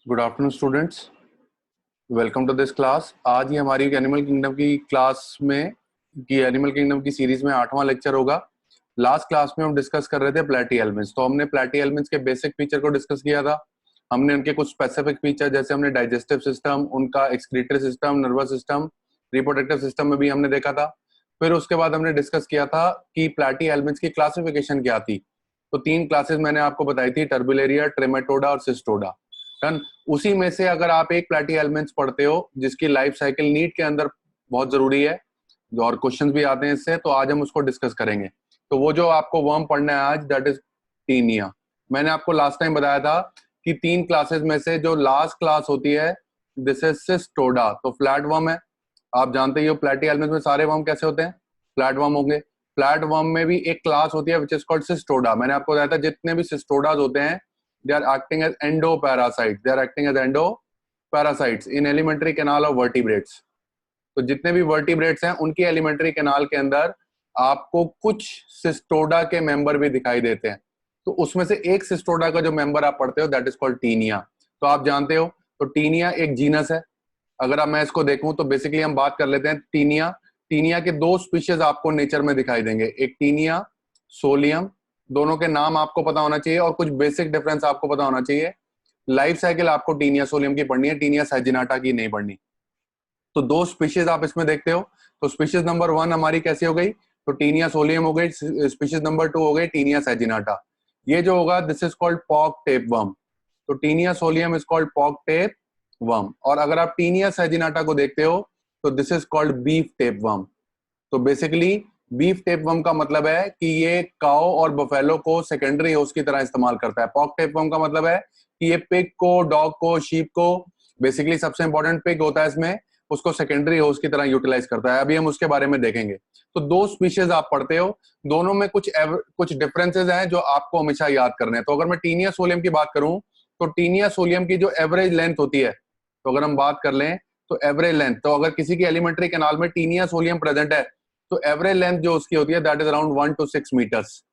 Good afternoon students, welcome to this class. आज ही हमारी एनिमल किंगडम की क्लास में एनिमल किंगडम की सीरीज में 8वां लेक्चर होगा। लास्ट क्लास में हम डिस्कस कर रहे थे प्लेटी एलिमेंट्स। तो हमने प्लेटी एलिमेंट्स के बेसिक फीचर को डिस्कस किया था। हमने उनके कुछ स्पेसिफिक फीचर जैसे हमने डाइजेस्टिव सिस्टम, उनका excretory system, nervous system, reproductive system में भी हमने देखा था। फिर उसके बाद हमने डिस्कस किया था कि प्लेटी एलिमेंट्स की क्लासिफिकेशन क्या थी। तो 3 क्लासेस मैंने आपको बताई थी, टर्बुलेरिया, ट्रेमेटोडा और सिस्टोडा। डन। उसी में से अगर आप एक प्लेटी एलिमेंट्स पढ़ते हो जिसकी लाइफ साइकिल नीट के अंदर बहुत जरूरी है और क्वेश्चंस भी आते हैं इससे, तो आज हम उसको डिस्कस करेंगे। तो वो जो आपको वर्म पढ़ना है आज, दैट इज टीनिया। मैंने आपको लास्ट टाइम बताया था कि 3 क्लासेस में से जो लास्ट क्लास होती है दिस इज सिस्टोडा। तो फ्लैट वर्म है, आप जानते ही हो प्लेटी एलिमेंट्स में सारे वर्म कैसे होते हैं, फ्लैट वर्म होंगे। फ्लैट वर्म में भी एक क्लास होती है विच इज कॉल्ड सिस्टोडा। मैंने आपको बताया था जितने भी सिस्टोडाज होते हैं they are acting as endoparasites. They are acting as endoparasites in elementary canal of vertebrates. तो जितने भी वर्टिब्रेट्स हैं उनकी एलिमेंट्री कैनाल के अंदर आपको कुछ सिस्टोडा के मेंबर भी दिखाई देते हैं। तो उसमें से एक सिस्टोडा का जो मेंबर आप पढ़ते हो दैट इज कॉल्ड टीनिया। तो आप जानते हो तो टीनिया एक जीनस है। अगर अब मैं इसको देखूं तो बेसिकली हम बात कर लेते हैं टीनिया। टीनिया के 2 स्पीशीज आपको नेचर में दिखाई देंगे, एक टीनिया सोलियम। दोनों के नाम आपको पता होना चाहिए और कुछ बेसिक डिफरेंस आपको पता होना चाहिए। लाइफ साइकिल आपको टीनिया सोलियम की पढ़नी है, टीनिया सैजिनाटा की नहीं पढ़नी। तो 2 स्पीशीज आप इसमें देखते हो। तो स्पीशीज नंबर 1 हमारी कैसी हो गई, तो टीनिया सोलियम हो गई। स्पीशीज नंबर 2 हो गई टीनिया सैजिनाटा। ये जो होगा this is called pork tape worm. तो Taenia solium is called pork tape worm. और अगर आप टीनिया सैजिनाटा को देखते हो तो this is called beef tape worm. तो बेसिकली बीफ टेपवर्म का मतलब है कि ये काओ और बफेलो को सेकेंडरी होस्ट की तरह इस्तेमाल करता है। पॉक टेपवर्म का मतलब है कि ये पिग को, डॉग को, शीप को, बेसिकली सबसे इंपॉर्टेंट पिग होता है इसमें, उसको सेकेंडरी होस्ट की तरह यूटिलाइज करता है। अभी हम उसके बारे में देखेंगे। तो 2 स्पीशीज आप पढ़ते हो, दोनों में कुछ डिफरेंसेस हैं जो आपको हमेशा याद करने हैं। तो अगर मैं टीनिया सोलियम की बात करूं तो टीनिया सोलियम की जो एवरेज लेंथ होती है, तो अगर हम बात कर लें तो एवरेज लेंथ, तो अगर किसी की एलिमेंट्री कैनाल में टीनिया सोलियम प्रेजेंट है तो एवरेज लेंथ जो उसकी होती है that is around 1 to 6 metres.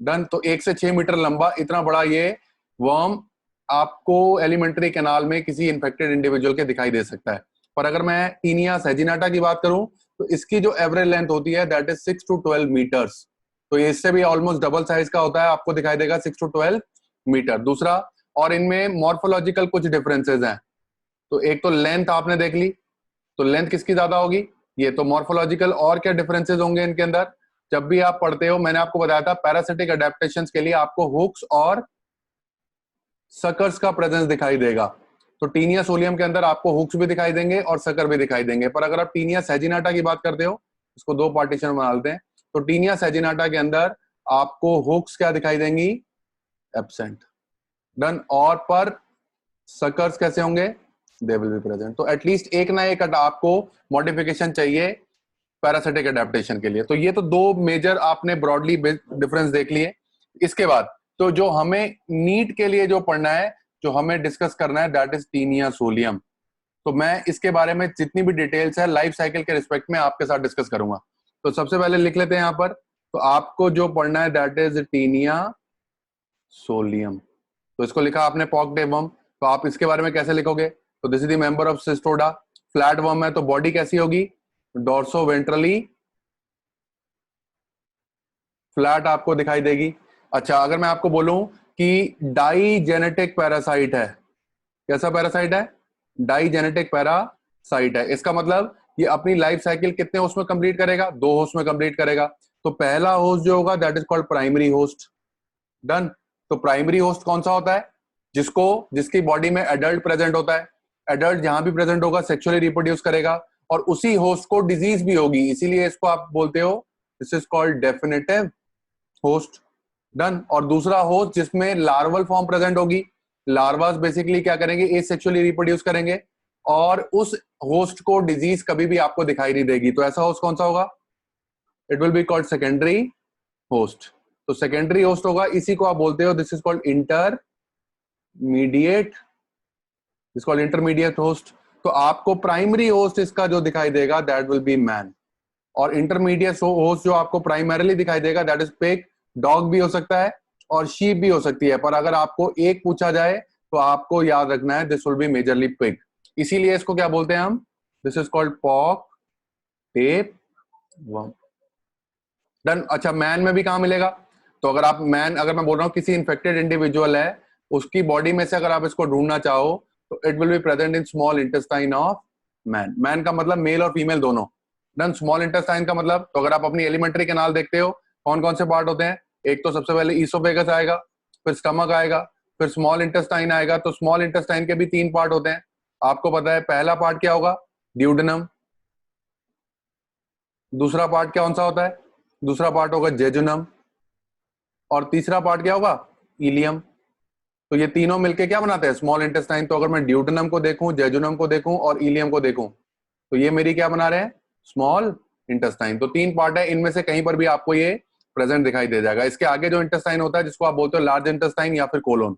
Done. तो 1 से 6 मीटर लंबा इतना बड़ा ये वर्म आपको एलिमेंट्री कैनाल में किसी इन्फेक्टेड इंडिविजुअल के दिखाई दे सकता है। पर अगर मैं टीनिया सैजिनाटा की बात करूं तो इसकी जो एवरेज लेंथ होती है दैट इज 6 to 12 मीटर्स। तो ये इससे भी ऑलमोस्ट डबल साइज का होता है, आपको दिखाई देगा 6 to 12 मीटर। दूसरा, और इनमें मॉर्फोलॉजिकल कुछ डिफरेंसेस हैं। तो एक तो लेंथ आपने देख ली, तो लेंथ किसकी ज्यादा होगी, ये तो मॉर्फोलॉजिकल। और क्या डिफरेंसेस होंगे इनके अंदर, जब भी आप पढ़ते हो मैंने आपको बताया था पैरासिटिक अडेप्टेशंस के लिए आपको हुक्स और सकर्स का प्रेजेंस दिखाई देगा। तो टीनिया सोलियम के अंदर आपको हुक्स भी दिखाई देंगे और सकर भी दिखाई देंगे। पर अगर आप टीनिया सैजिनाटा की बात करते हो, इसको 2 पार्टीशन बना लेते हैं, तो टीनिया सैजिनाटा के अंदर आपको हुक्स क्या दिखाई देंगी, एब्सेंट। डन। और पर सकर्स कैसे होंगे, दे विल बी प्रेजेंट। तो एटलीस्ट एक ना एक आपको मॉडिफिकेशन चाहिए पैरासिटिक अडेप्टेशन के लिए। तो ये तो 2 मेजर आपने ब्रॉडली डिफरेंस देख लिए। इसके बाद तो जो हमें नीट के लिए जो पढ़ना है, जो हमें डिस्कस करना है दैट इज टीनिया सोलियम। तो मैं इसके बारे में जितनी भी डिटेल्स है लाइफ साइकिल के रिस्पेक्ट में आपके साथ डिस्कस करूंगा। तो सबसे पहले लिख लेते हैं यहां पर, तो आपको जो पढ़ना है दैट इज टीनिया सोलियम। तो इसको लिखा आपने पॉक टेपवर्म। तो आप इसके बारे में कैसे लिखोगे, तो this is the member of Cestoda. Flat worm है तो बॉडी कैसी होगी, डोर्सो वेंट्रली फ्लैट आपको दिखाई देगी। अच्छा, अगर मैं आपको बोलूं कि डाइजेनेटिक पैरासाइट है, कैसा पैरासाइट है, डाइजेनेटिक पैरासाइट है, इसका मतलब ये अपनी लाइफ साइकिल कितने होस्ट में कंप्लीट करेगा, 2 होस्ट में कंप्लीट करेगा। तो पहला होस्ट जो होगा that is called primary host. Done. तो प्राइमरी होस्ट कौन सा होता है, जिसकी बॉडी में एडल्ट प्रेजेंट होता है। एडल्ट जहां भी प्रेजेंट होगा सेक्सुअली रिप्रोड्यूस करेगा और उसी होस्ट को डिजीज भी होगी, इसीलिए इसको आप बोलते हो this is called definitive host. Done. और दूसरा होस्ट जिसमें लार्वल फॉर्म प्रेजेंट होगी, लार्वास बेसिकली क्या करेंगे, एसेक्सुअली रिप्रोड्यूस करेंगे और उस होस्ट को डिजीज कभी भी आपको दिखाई नहीं देगी। तो ऐसा होस्ट कौन सा होगा, it will be called secondary host. तो सेकेंडरी होस्ट होगा, इसी को आप बोलते हो this is called intermediate host. तो आपको प्राइमरी होस्ट इसका जो दिखाई देगा दैट विल बी मैन, और इंटरमीडिएट होस्ट जो आपको प्राइमरीली दिखाई देगा दैट इज पिग। डॉग भी हो सकता है और शीप भी हो सकती है, पर अगर आपको एक पूछा जाए तो आपको याद रखना है this will B majorly pig, इसीलिए इसको क्या बोलते हैं हम, this is called pork tape worm. Done. अच्छा, मैन में भी कहां मिलेगा, तो अगर आप मैन, अगर मैं बोल रहा हूँ किसी इन्फेक्टेड इंडिविजुअल है, उसकी बॉडी में से अगर आप इसको ढूंढना चाहो तो it will be present in small intestine of man. Man का मतलब मेल और फीमेल दोनों। डन। स्मॉल इंटेस्टाइन का मतलब, तो अगर आप अपनी एलिमेंट्री कैनाल देखते हो, कौन कौन से पार्ट होते हैं, एक तो सबसे पहले ईसोफेगस आएगा, फिर स्टमक आएगा, फिर स्मॉल इंटेस्टाइन आएगा। तो स्मॉल इंटेस्टाइन के भी 3 पार्ट होते हैं, आपको पता है। पहला पार्ट क्या होगा, ड्यूडेनम। दूसरा पार्ट कौन सा होता है, दूसरा पार्ट होगा जेजुनम। और तीसरा पार्ट क्या होगा, इलियम। तो ये तीनों मिलके क्या बनाते हैं, स्मॉल इंटेस्टाइन। तो अगर मैं ड्यूडेनम को देखूं, जेजुनम को देखूं और इलियम को देखूं, तो ये मेरी क्या बना रहे हैं, स्मॉल इंटेस्टाइन। तो 3 पार्ट है, इनमें से कहीं पर भी आपको ये प्रेजेंट दिखाई दे जाएगा। इसके आगे जो इंटेस्टाइन होता है, जिसको आप बोलते हो लार्ज इंटेस्टाइन या फिर कोलोन,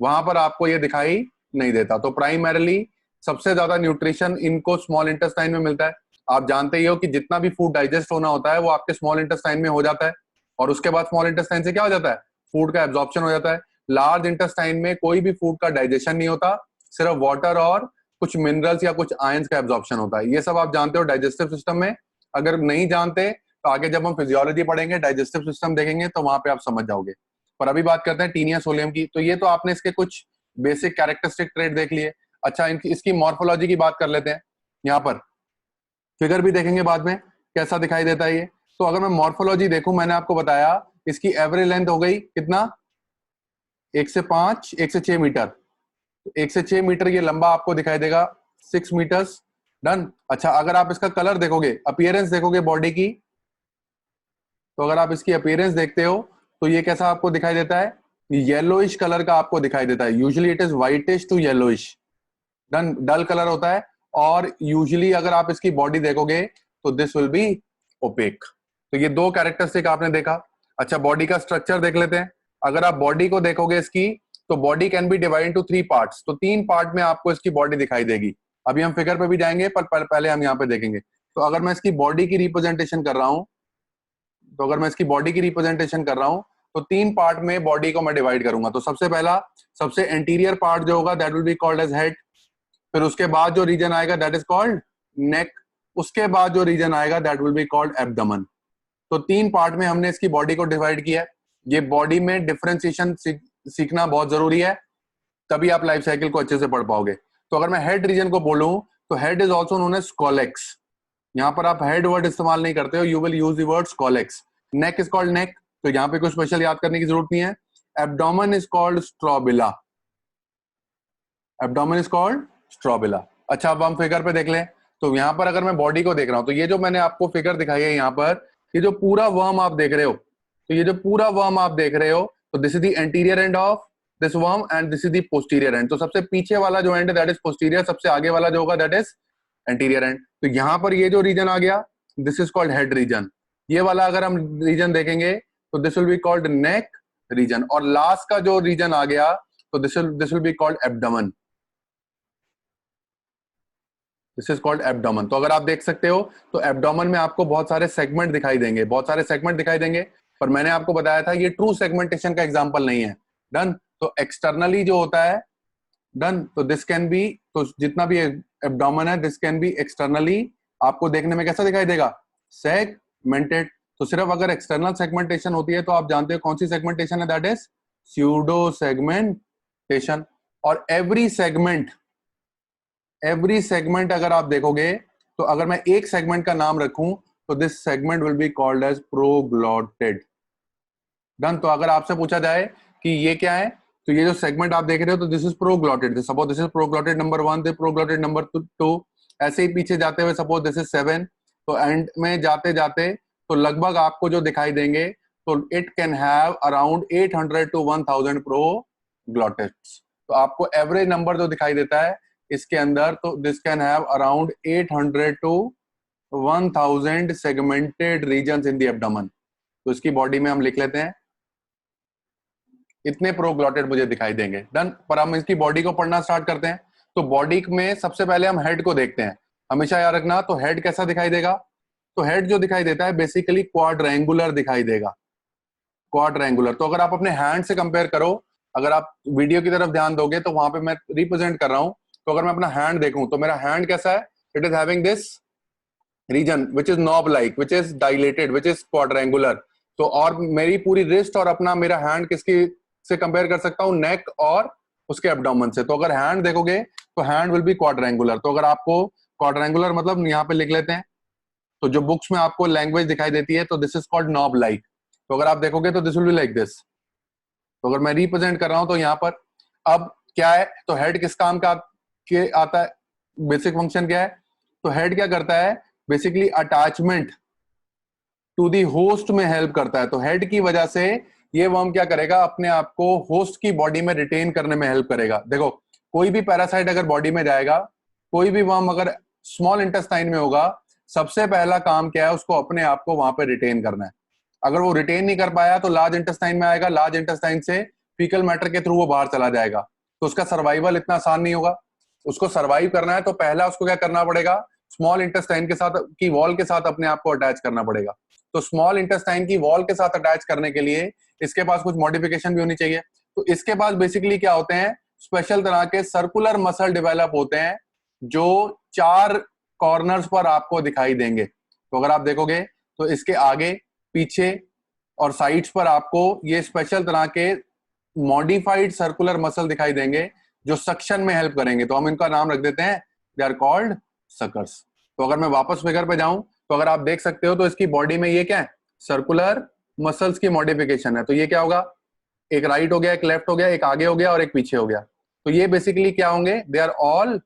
वहां पर आपको ये दिखाई नहीं देता। तो प्राइमरीली सबसे ज्यादा न्यूट्रिशन इनको स्मॉल इंटेस्टाइन में मिलता है। आप जानते ही हो कि जितना भी फूड डाइजेस्ट होना होता है वो आपके स्मॉल इंटेस्टाइन में हो जाता है, और उसके बाद स्मॉल इंटेस्टाइन से क्या हो जाता है, फूड का एब्जॉर्प्शन हो जाता है। लार्ज इंटेस्टाइन में कोई भी फूड का डाइजेशन नहीं होता, सिर्फ वाटर और कुछ मिनरल्स या कुछ आयंस का एब्जॉर्प्शन होता है। ये सब आप जानते हो डाइजेस्टिव सिस्टम में। अगर नहीं जानते तो आगे जब हम फिजियोलॉजी पढ़ेंगे, डाइजेस्टिव सिस्टम देखेंगे, तो वहां पे आप समझ जाओगे। पर अभी बात करते हैं टीनिया सोलियम की। तो ये तो आपने इसके कुछ बेसिक कैरेक्टरिस्टिक ट्रेट देख लिए। अच्छा, इसकी मॉर्फोलॉजी की बात कर लेते हैं। यहाँ पर फिगर भी देखेंगे बाद में कैसा दिखाई देता है ये। तो अगर मैं मॉर्फोलॉजी देखूं, मैंने आपको बताया इसकी एवरेज लेंथ हो गई कितना, 1 से 5, 1 से 6 मीटर। 1 से 6 मीटर ये लंबा आपको दिखाई देगा, 6 मीटर्स। डन। अच्छा, अगर आप इसका कलर देखोगे, अपीयरेंस देखोगे बॉडी की, तो अगर आप इसकी अपीयरेंस देखते हो तो ये कैसा आपको दिखाई देता है, येलोइश कलर का आपको दिखाई देता है। Usually it is whitish to yellowish. Done. Dull colour होता है। और यूजुअली अगर आप इसकी बॉडी देखोगे तो दिस विल बी ओपेक। तो ये 2 कैरेक्टरिस्टिक आपने देखा। अच्छा, बॉडी का स्ट्रक्चर देख लेते हैं। अगर आप बॉडी को देखोगे इसकी, तो body can be divide into 3 parts. तो 3 पार्ट में आपको इसकी बॉडी दिखाई देगी। अभी हम फिगर पे भी जाएंगे, पर पहले हम यहाँ पे देखेंगे। तो अगर मैं इसकी बॉडी की रिप्रेजेंटेशन कर रहा हूं, तो अगर मैं इसकी बॉडी की रिप्रेजेंटेशन कर रहा हूं, तो 3 पार्ट में बॉडी को मैं डिवाइड करूंगा। तो सबसे पहला, सबसे एंटीरियर पार्ट जो होगा that will be called as head. फिर उसके बाद जो रीजन आएगा दैट इज कॉल्ड नेक। उसके बाद जो रीजन आएगा that will be called abdomen. तो 3 पार्ट में हमने इसकी बॉडी को डिवाइड किया है। ये बॉडी में डिफरेंशिएशन सीखना बहुत जरूरी है, तभी आप लाइफ साइकिल को अच्छे से पढ़ पाओगे। तो अगर मैं हेड रीजन को बोलूं, तो head is also known as scolex. यहाँ पर आप हेड वर्ड इस्तेमाल नहीं करते हो, you will use the word scolex. Neck is called neck, तो यहाँ पे कुछ स्पेशल याद करने की जरूरत नहीं है। Abdomen is called strobila. Abdomen is called strobila. अच्छा, अब हम फिगर पे देख लें। तो यहाँ पर अगर मैं बॉडी को देख रहा हूं, तो ये जो मैंने आपको फिगर दिखाई है यहाँ पर, ये जो पूरा वर्म आप देख रहे हो, तो ये जो पूरा वर्म आप देख रहे हो, तो this is the anterior end of this worm and this is the posterior and. तो सबसे पीछे वाला जो एंड है दैट इज पोस्टीरियर, सबसे आगे वाला जो होगा दैट इज एंटीरियर एंड। तो यहाँ पर ये जो रीजन आ गया, this is called head region. ये वाला अगर हम रीजन देखेंगे तो this will be called neck region. और लास्ट का जो रीजन आ गया, तो this will be called abdomen. This is called abdomen. तो अगर आप देख सकते हो, तो एब्डोमेन में आपको बहुत सारे सेगमेंट दिखाई देंगे, बहुत सारे सेगमेंट दिखाई देंगे। पर मैंने आपको बताया था ये ट्रू सेगमेंटेशन का एग्जांपल नहीं है। डन। तो एक्सटर्नली जो होता है, डन, तो दिस कैन बी, तो जितना भी एब्डोमेन है दिस कैन बी एक्सटर्नली आपको देखने में कैसा दिखाई देगा, सेगमेंटेड। तो सिर्फ अगर एक्सटर्नल सेगमेंटेशन होती है तो आप जानते हो कौन सी सेगमेंटेशन है, दैट इज स्यूडो सेगमेंटेशन। और एवरी सेगमेंट अगर आप देखोगे, तो अगर मैं एक सेगमेंट का नाम रखूं, तो this segment will be called as proglottid. Done. तो अगर आपसे पूछा जाए कि ये क्या है, तो ये जो सेगमेंट आप देख रहे हो, तो this is proglottid. Suppose this is proglottid number 1, this proglottid number 2, ऐसे ही पीछे जाते हुए सपोज दिस इज 7। तो एंड में जाते जाते तो लगभग आपको जो दिखाई देंगे, तो it can have around 800 to 1000 प्रोग्लॉटेड्स। तो आपको एवरेज नंबर जो दिखाई देता है इसके अंदर, तो this can have around 800 to 1000 segmented regions in the abdomen. तो इसकी बॉडी में हम लिख लेते हैं इतने प्रोग्लॉटेड मुझे दिखाई देंगे। डन। पर हम इसकी बॉडी को पढ़ना स्टार्ट करते हैं। तो बॉडी में सबसे पहले हम हेड को देखते हैं। हमेशा याद रखना, तो हेड कैसा दिखाई देगा, तो हेड जो दिखाई देता है बेसिकली क्वाड्रेंगुलर दिखाई देगा, क्वाड्रेंगुलर। तो अगर आप अपने हैंड से कंपेयर करो, अगर आप वीडियो की तरफ ध्यान दोगे तो वहां पे मैं रिप्रेजेंट कर रहा हूं, तो अगर मैं अपना हैंड देखूं तो मेरा हैंड कैसा है, it is having this region which is knob like, which is dilated, which is quadrangular. तो और मेरी पूरी रिस्ट और अपना मेरा हैंड किसकी से कंपेयर कर सकता हूं, नेक और उसके एब्डोमेन से। तो अगर हैंड देखोगे तो हैंड विल बी क्वाड्रेंगुलर। तो अगर आपको क्वाड्रेंगुलर मतलब यहाँ पे लिख लेते हैं, तो जो बुक्स में आपको लैंग्वेज दिखाई देती है तो this is called knob like. तो अगर आप देखोगे तो this will be like this. तो अगर मैं रिप्रेजेंट कर रहा हूं तो यहाँ पर अब क्या है, तो हेड किस काम का के आता है, बेसिक फंक्शन क्या है, तो हेड क्या करता है, basically attachment to the host में हेल्प करता है। तो हेड की वजह से ये वर्म क्या करेगा, अपने आप को होस्ट की बॉडी में रिटेन करने में हेल्प करेगा। देखो कोई भी पैरासाइट अगर बॉडी में जाएगा, कोई भी वर्म अगर स्मॉल इंटेस्टाइन में होगा, सबसे पहला काम क्या है, उसको अपने आप को वहां पे रिटेन करना है। अगर वो रिटेन नहीं कर पाया तो लार्ज इंटेस्टाइन में आएगा, लार्ज इंटेस्टाइन से फीकल मैटर के थ्रू वो बाहर चला जाएगा। तो उसका सर्वाइवल इतना आसान नहीं होगा। उसको सर्वाइव करना है तो पहला उसको क्या करना पड़ेगा, स्मॉल इंटेस्टाइन के साथ की वॉल के साथ अपने आप को अटैच करना पड़ेगा। तो स्मॉल इंटेस्टाइन की वॉल के साथ अटैच करने के लिए इसके पास कुछ मॉडिफिकेशन भी होनी चाहिए। तो इसके पास बेसिकली क्या होते हैं, स्पेशल तरह के सर्कुलर मसल डेवलप होते हैं जो 4 कॉर्नर्स पर आपको दिखाई देंगे। तो अगर आप देखोगे तो इसके आगे, पीछे और साइड्स पर आपको ये स्पेशल तरह के मॉडिफाइड सर्कुलर मसल दिखाई देंगे जो सक्शन में हेल्प करेंगे। तो हम इनका नाम रख देते हैं, दे आर कॉल्ड सकर्स। तो अगर मैं वापस फिगर पे जाऊं तो अगर आप देख सकते हो तो इसकी बॉडी में ये क्या है, सर्कुलर मसल्स की मॉडिफिकेशन है। तो ये क्या होगा, एक राइट हो गया, एक लेफ्ट हो गया, एक आगे हो गया और एक पीछे हो गया। तो ये बेसिकली क्या होंगे, दे आर ऑल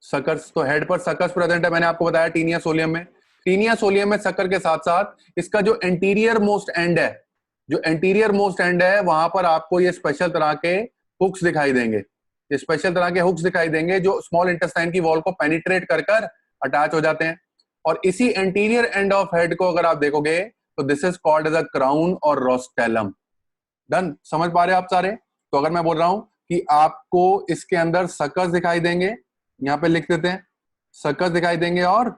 सकर्स। तो हेड पर सकर्स प्रेजेंट है, मैंने आपको बताया टीनिया सोलियम में। टीनिया सोलियम में सकर के साथ साथ इसका जो एंटीरियर मोस्ट एंड है, जो एंटीरियर मोस्ट एंड है, वहां पर आपको ये स्पेशल तरह के हुक्स दिखाई देंगे। ये स्पेशल तरह के हुक्स दिखाई देंगे जो स्मॉल इंटेस्टाइन की वॉल को पेनिट्रेट कर कर अटैच हो जाते हैं। और इसी एंटीरियर एंड ऑफ हेड को अगर आप देखोगे तो this is called as a crown और रोस्टेलम। डन, समझ पा रहे हो आप सारे। तो अगर मैं बोल रहा हूं कि आपको इसके अंदर सकर्स दिखाई देंगे, यहां पे लिख देते हैं, सकर्स दिखाई देंगे और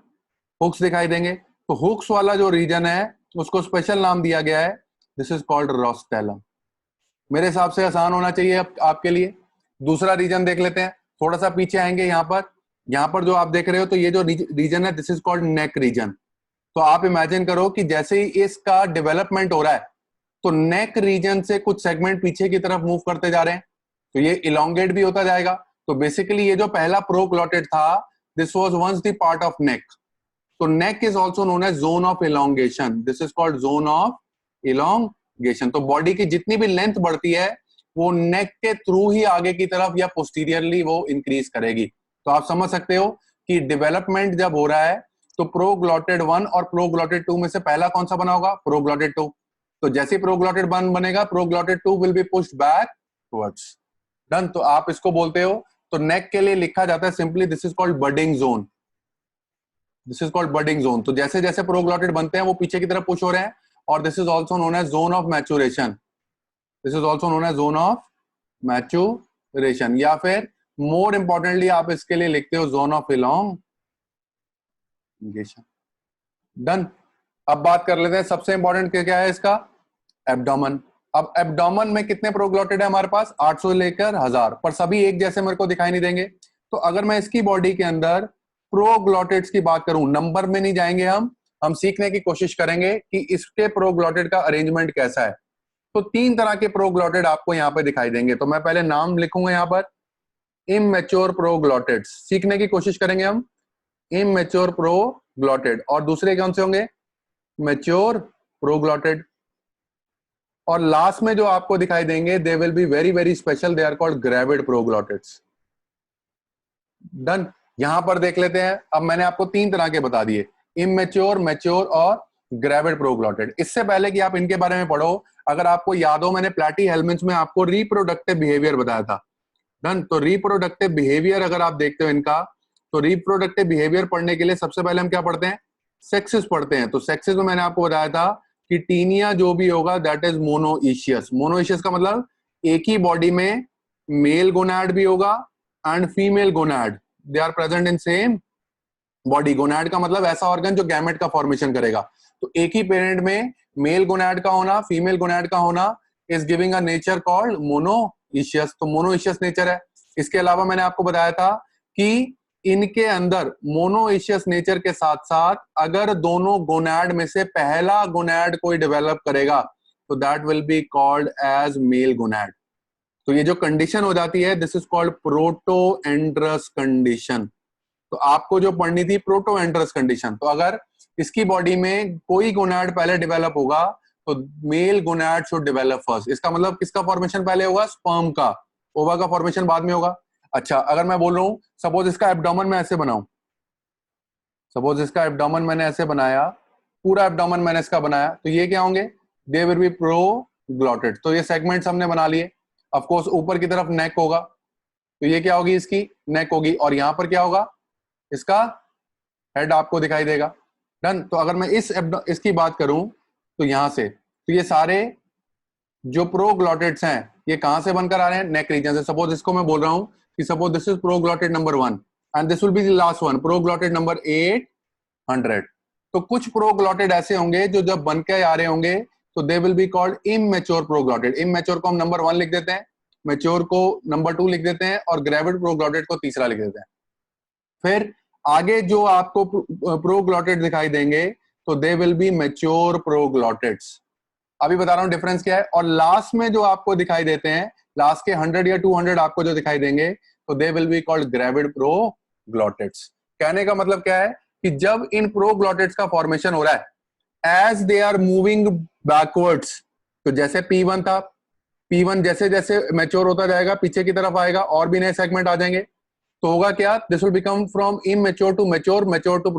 हुक्स दिखाई देंगे। तो हुक्स वाला जो रीजन है उसको स्पेशल नाम दिया गया है, दिस इज कॉल्ड रोस्टेलम। मेरे हिसाब से आसान होना चाहिए आपके लिए। दूसरा रीजन देख लेते हैं, थोड़ा सा पीछे आएंगे। यहाँ पर जो आप देख रहे हो तो ये जो रीजन है this is called neck region. तो आप इमेजिन करो कि जैसे ही इसका डेवलपमेंट हो रहा है तो नेक रीजन से कुछ सेगमेंट पीछे की तरफ मूव करते जा रहे हैं, तो ये इलोंगेट भी होता जाएगा। तो बेसिकली ये जो पहला प्रोग्लॉटेड था, this was once the part of neck. तो neck is also known as zone of elongation, this is called zone of elongation. तो बॉडी की जितनी भी लेंथ बढ़ती है वो नेक के थ्रू ही आगे की तरफ या पोस्टीरियरली वो इंक्रीज करेगी। तो आप समझ सकते हो कि डेवलपमेंट जब हो रहा है तो प्रोग्लॉटेड 1 और प्रोग्लॉटेड 2 में से पहला कौन सा बना होगा, प्रोग्लॉटेड 2। तो जैसे प्रोग्लॉटेड 1 बनेगा, प्रोग्लॉटेड 2 will be pushed back towards. Done. तो आप इसको बोलते हो, तो नेक के लिए लिखा जाता है simply this is called budding zone, this is called budding zone. तो जैसे जैसे प्रोग्लॉटेड बनते हैं वो पीछे की तरफ पुश हो रहे हैं, और this is also known as zone of maturation, this is also known as zone of maturation. या फिर मोर इंपॉर्टेंटली आप इसके लिए लिखते हो जोन ऑफ इलोंगेशन। डन। अब बात कर लेते हैं सबसे इंपॉर्टेंट क्या है इसका, एब्डोमेन। अब एब्डोमेन में कितने प्रोग्लॉटेड है हमारे पास, 800 लेकर 1000, पर सभी एक जैसे मेरे को दिखाई नहीं देंगे। तो अगर मैं इसकी बॉडी के अंदर प्रोग्लॉटेड्स की बात करूं, नंबर में नहीं जाएंगे हम सीखने की कोशिश करेंगे कि इसके प्रोग्लॉटेड का अरेंजमेंट कैसा है। तो 3 तरह के प्रोग्लॉटेड आपको यहाँ पे दिखाई देंगे। तो मैं पहले नाम लिखूंगा यहाँ पर, इमैच्योर प्रोग्लॉटेड्स, सीखने की कोशिश करेंगे हम, इमैच्योर प्रोग्लॉटेड। और दूसरे कौन से होंगे, मैच्योर प्रोग्लॉटेड। और लास्ट में जो आपको दिखाई देंगे they will be very very special, they are called gravid proglottids. Done. यहां पर देख लेते हैं, अब मैंने आपको 3 तरह के बता दिए, इमैच्योर, मैच्योर और ग्रेविड प्रोग्लॉटेड। इससे पहले कि आप इनके बारे में पढ़ो, अगर आपको याद हो, मैंने प्लैटीहेल्मिन्थ्स में आपको रिप्रोडक्टिव बिहेवियर बताया था। डन। तो रिप्रोडक्टिव बिहेवियर अगर आप देखते हो इनका, तो रिप्रोडक्टिव बिहेवियर पढ़ने के लिए सबसे पहले हम क्या पढ़ते हैं, सेक्सेस पढ़ते हैं। तो सेक्सेस में मैंने आपको बताया था कि टीनिया जो भी होगा दैट इज मोनोइशियस। मोनोइशियस का मतलब एक ही बॉडी में मेल गोनाड भी होगा and female gonad, they are present in same body. Gonad का मतलब ऐसा ऑर्गन जो गैमेट का फॉर्मेशन करेगा। तो एक ही पेरेंट में मेल गोनाड का होना, फीमेल गोनाड का होना, is giving a nature called monoecious. तो मोनोइशियस नेचर है। इसके अलावा मैंने आपको बताया था कि इनके अंदर मोनोइशियस नेचर के साथ साथ अगर दोनों गोनैड में से पहला गोनैड कोई डेवलप करेगा तो that will be called as male gonad. तो ये जो कंडीशन हो जाती है this is called protandrous condition. तो आपको जो पढ़नी थी प्रोटोएंड्रस कंडीशन, तो अगर इसकी बॉडी में कोई गोनैड पहले डेवलप होगा तो male gonad should develop first. इसका मतलब किसका फॉर्मेशन पहले होगा? स्पर्म का। ओवा का फॉर्मेशन बाद में होगा। अच्छा, अगर मैं बोल रहा हूं सपोज इसका एब्डोमेन मैं ऐसे बनाऊं, सपोज इसका एब्डोमेन मैंने ऐसे बनाया, पूरा एब्डोमेन मैंने इसका बनाया, तो ये क्या होंगे? They will be proglottid. तो ये सेगमेंट्स हमने बना लिए। ऑफ कोर्स ऊपर की तरफ नेक होगा, तो ये क्या होगी? इसकी नेक होगी। और यहां पर क्या होगा? इसका हेड आपको दिखाई देगा। डन। तो अगर मैं इसकी बात करूं तो यहां से, तो ये सारे जो प्रोग्लॉटेड्स हैं ये कहां से बनकर आ रहे हैं? नेक रीजन से। सपोज इसको मैं बोल रहा हूं कि suppose this is proglottid number 1 and this will be the last one, proglottid number 800। तो कुछ प्रोग्लॉटेड ऐसे होंगे जो जब बन के आ रहे होंगे तो they will be called immature proglottid. Immature को हम नंबर 1 लिख देते हैं, मैच्योर को नंबर 2 लिख देते हैं और ग्रेविड प्रोग्लॉटेड को तीसरा लिख देते हैं। फिर आगे जो आपको प्रोग्लॉटेड दिखाई देंगे तो दे विल बी मैच्योर प्रोग्लॉटेड्स। अभी बता रहा हूं डिफरेंस क्या है। और लास्ट में जो आपको दिखाई देते हैं, लास्ट के 100 या 200 आपको जो दिखाई देंगे तो they will be called gravid proglottids. कहने का मतलब क्या है कि जब इन प्रोग्लॉटेड्स का फॉर्मेशन हो रहा है as they are moving backwards, तो जैसे P1 था, P1 जैसे जैसे मैच्योर होता जाएगा पीछे की तरफ आएगा और भी नए सेगमेंट आ जाएंगे, तो होगा क्या? This will become from immature to mature, mature to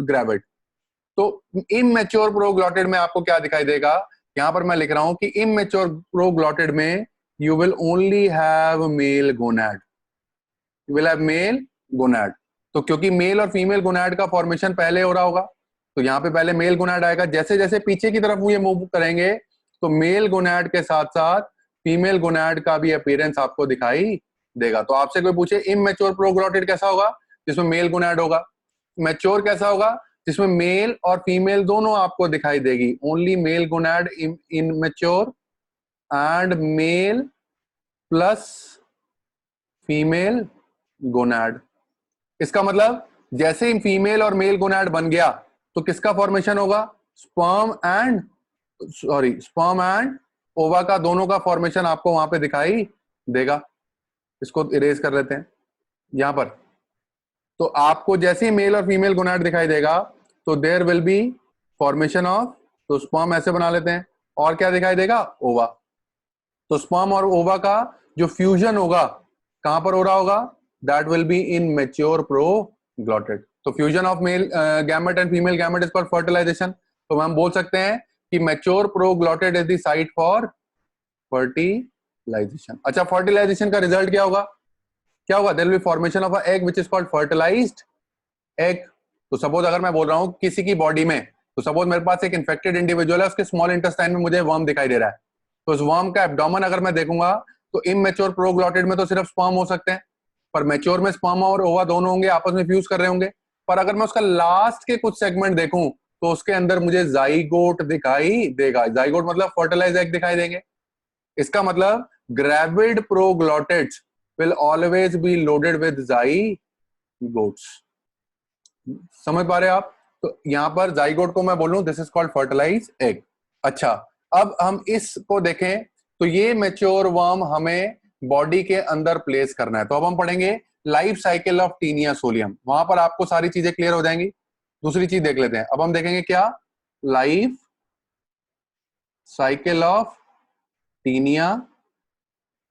gravid. तो इमैच्योर प्रोग्लॉटेड में आपको क्या दिखाई देगा? यहां पर मैं लिख रहा हूं कि इमैच्योर प्रोग्लॉटेड में you will only have mail gonad, you will have mail gonad. तो क्योंकि मेल और फीमेल गोनैड का फॉर्मेशन पहले हो रहा होगा तो यहाँ पे पहले मेल गोनैड आएगा। जैसे जैसे पीछे की तरफ ये मूव करेंगे तो मेल गोनैड के साथ साथ फीमेल गोनैड का भी अपीयरेंस आपको दिखाई देगा। तो आपसे कोई पूछे इमैच्योर प्रोग्लॉटेड कैसा होगा? जिसमें मेल गोनैड होगा। मैच्योर कैसा होगा? जिसमें मेल और फीमेल दोनों आपको दिखाई देगी। Only male gonad in mature and male plus female gonad. इसका मतलब जैसे ही फीमेल और मेल गोनैड बन गया तो किसका फॉर्मेशन होगा? स्पर्म एंड ओवा का, दोनों का फॉर्मेशन आपको वहां पे दिखाई देगा। इसको इरेज कर लेते हैं यहां पर। तो आपको जैसे ही मेल और फीमेल गोनैड दिखाई देगा तो there will be formation of, तो स्पर्म ऐसे बना लेते हैं, और क्या दिखाई देगा? ओवा। तो स्पर्म और ओवा का जो फ्यूजन होगा कहां पर हो रहा होगा? That will be in mature proglottid. तो fusion of male gamete and female gamete is called fertilisation. तो हम बोल सकते हैं कि mature proglottid is the site for fertilisation. अच्छा, फर्टिलाइजेशन का रिजल्ट क्या होगा? क्या होगा? There will be formation of a egg which is called fertilised egg. तो सपोज अगर मैं बोल रहा हूं किसी की बॉडी में, तो सपोज मेरे पास एक इन्फेक्टेड इंडिविजुअल है, उसके स्मॉल इंटेस्टाइन में मुझे वर्म दिखाई दे रहा है, तो उस वर्म का एब्डोमेन अगर मैं देखूंगा तो इमैच्योर प्रोग्लॉटेड में तो सिर्फ स्पर्म हो सकते हैं, पर मैच्योर में स्पर्म और ओवा दोनों होंगे, आपस में फ्यूज कर रहे होंगे। पर अगर मैं उसका लास्ट के कुछ सेगमेंट देखूं तो उसके अंदर मुझे जाइगोट दिखाई देगा। जाइगोट मतलब फर्टिलाइज एग दिखाई देंगे। इसका मतलब gravid प्रोग्लॉटेड्स will always be loaded with zygotes। समझ पा रहे हैं आप? तो यहां पर जाइगोट को मैं बोलूं this is called fertilize egg. अच्छा, अब हम इसको देखें तो ये मैच्योर वर्म हमें बॉडी के अंदर प्लेस करना है। तो अब हम पढ़ेंगे life cycle of Taenia solium, वहां पर आपको सारी चीजें क्लियर हो जाएंगी। दूसरी चीज देख लेते हैं। अब हम देखेंगे क्या? Life cycle of Taenia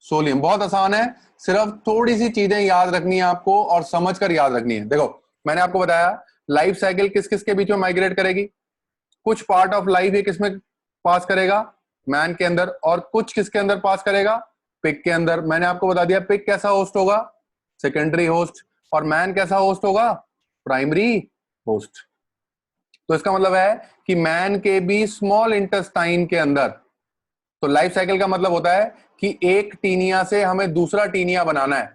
solium. बहुत आसान है, सिर्फ थोड़ी सी चीजें याद रखनी है आपको और समझकर याद रखनी है। देखो, मैंने आपको बताया लाइफ साइकिल किस किस के बीच में माइग्रेट करेगी। कुछ पार्ट ऑफ लाइफ ये किसमें पास करेगा? मैन के अंदर। और कुछ किसके अंदर पास करेगा? पिग के अंदर। मैंने आपको बता दिया पिग कैसा होस्ट होगा? Secondary host. और मैन कैसा होस्ट होगा? Primary host. तो इसका मतलब है कि मैन के भी स्मॉल इंटेस्टाइन के अंदर, तो लाइफ साइकिल का मतलब होता है कि एक टीनिया से हमें दूसरा टीनिया बनाना है,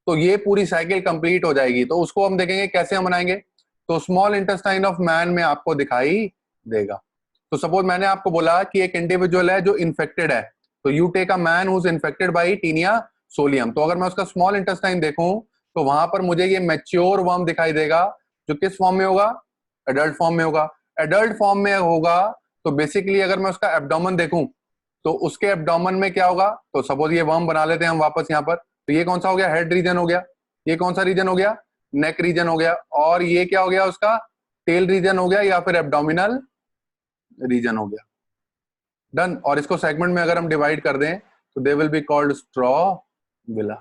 तो ये पूरी साइकिल कंप्लीट हो जाएगी। तो उसको हम देखेंगे कैसे हम बनाएंगे। तो स्मॉल इंटेस्टाइन ऑफ मैन में आपको दिखाई देगा। तो सपोज मैंने आपको बोला कि एक इंडिविजुअल है जो इन्फेक्टेड है, तो you take a man who is infected by Taenia solium, तो अगर मैं उसका स्मॉल इंटेस्टाइन देखूं तो वहां पर मुझे ये मैच्योर वर्म दिखाई देगा, जो किस फॉर्म में होगा, एडल्ट फॉर्म में होगा। एडल्ट फॉर्म में होगा तो बेसिकली अगर मैं उसका एब्डोमेन देखूं तो उसके एब्डोमेन में क्या होगा, तो सपोज ये वर्म बना लेते हैं हम वापस यहाँ पर, तो ये कौन सा हो गया, हेड रीजन हो गया। ये कौन सा रीजन हो गया, नेक रीजन हो गया। और ये क्या हो गया उसका, टेल रीजन हो गया या फिर एब्डोमिनल रीजन हो गया। डन। और इसको सेगमेंट में अगर हम डिवाइड कर दें तो they will be called strobila.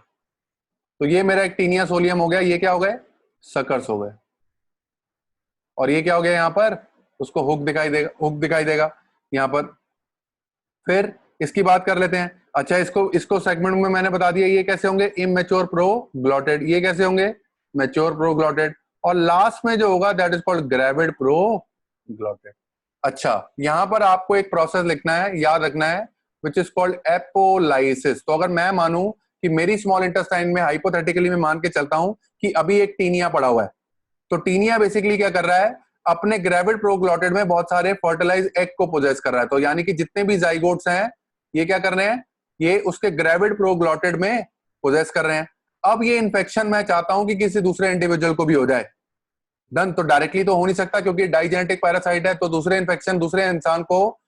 तो ये मेरा एक टीनिया सोलियम हो गया, ये क्या हो गए, सकर्स हो गए। और ये क्या हो गया, यहाँ पर उसको हुक दिखाई देगा, हुक दिखाई देगा यहाँ पर। फिर इसकी बात कर लेते हैं। अच्छा, इसको इसको सेगमेंट में मैंने बता दिया, ये कैसे होंगे, इमेच्योर प्रोग्लॉटेड। ये कैसे होंगे, मैच्योर प्रोग्लॉटेड। और लास्ट में जो होगा दैट इज कॉल्ड ग्रेविड प्रोग्लॉटेड। अच्छा, यहां पर आपको एक प्रोसेस लिखना है, याद रखना है, विच इज कॉल्ड एपोलाइसिस। तो अगर मैं मानूं कि मेरी स्मॉल इंटेस्टाइन में, हाइपोथेटिकली मैं मान के चलता हूं कि अभी एक टीनिया पड़ा हुआ है, तो टीनिया बेसिकली क्या कर रहा है, अपने ग्रेविड प्रोग्लॉटेड में बहुत सारे फर्टिलाइज एग को पोजेस कर रहा है। तो यानी कि जितने भी जाइगोट्स हैं ये क्या कर रहे हैं, ये उसके ग्रेविड प्रोग्लॉटेड में पोजेस कर रहे हैं। अब ये इन्फेक्शन मैं चाहता हूं कि किसी दूसरे इंडिविजुअल को भी हो जाए। डन। तो डायरेक्टली तो हो नहीं सकता क्योंकि डाइजेनेटिक पैरासाइट है, तो दूसरे इन्फेक्शन, दूसरे इंसान को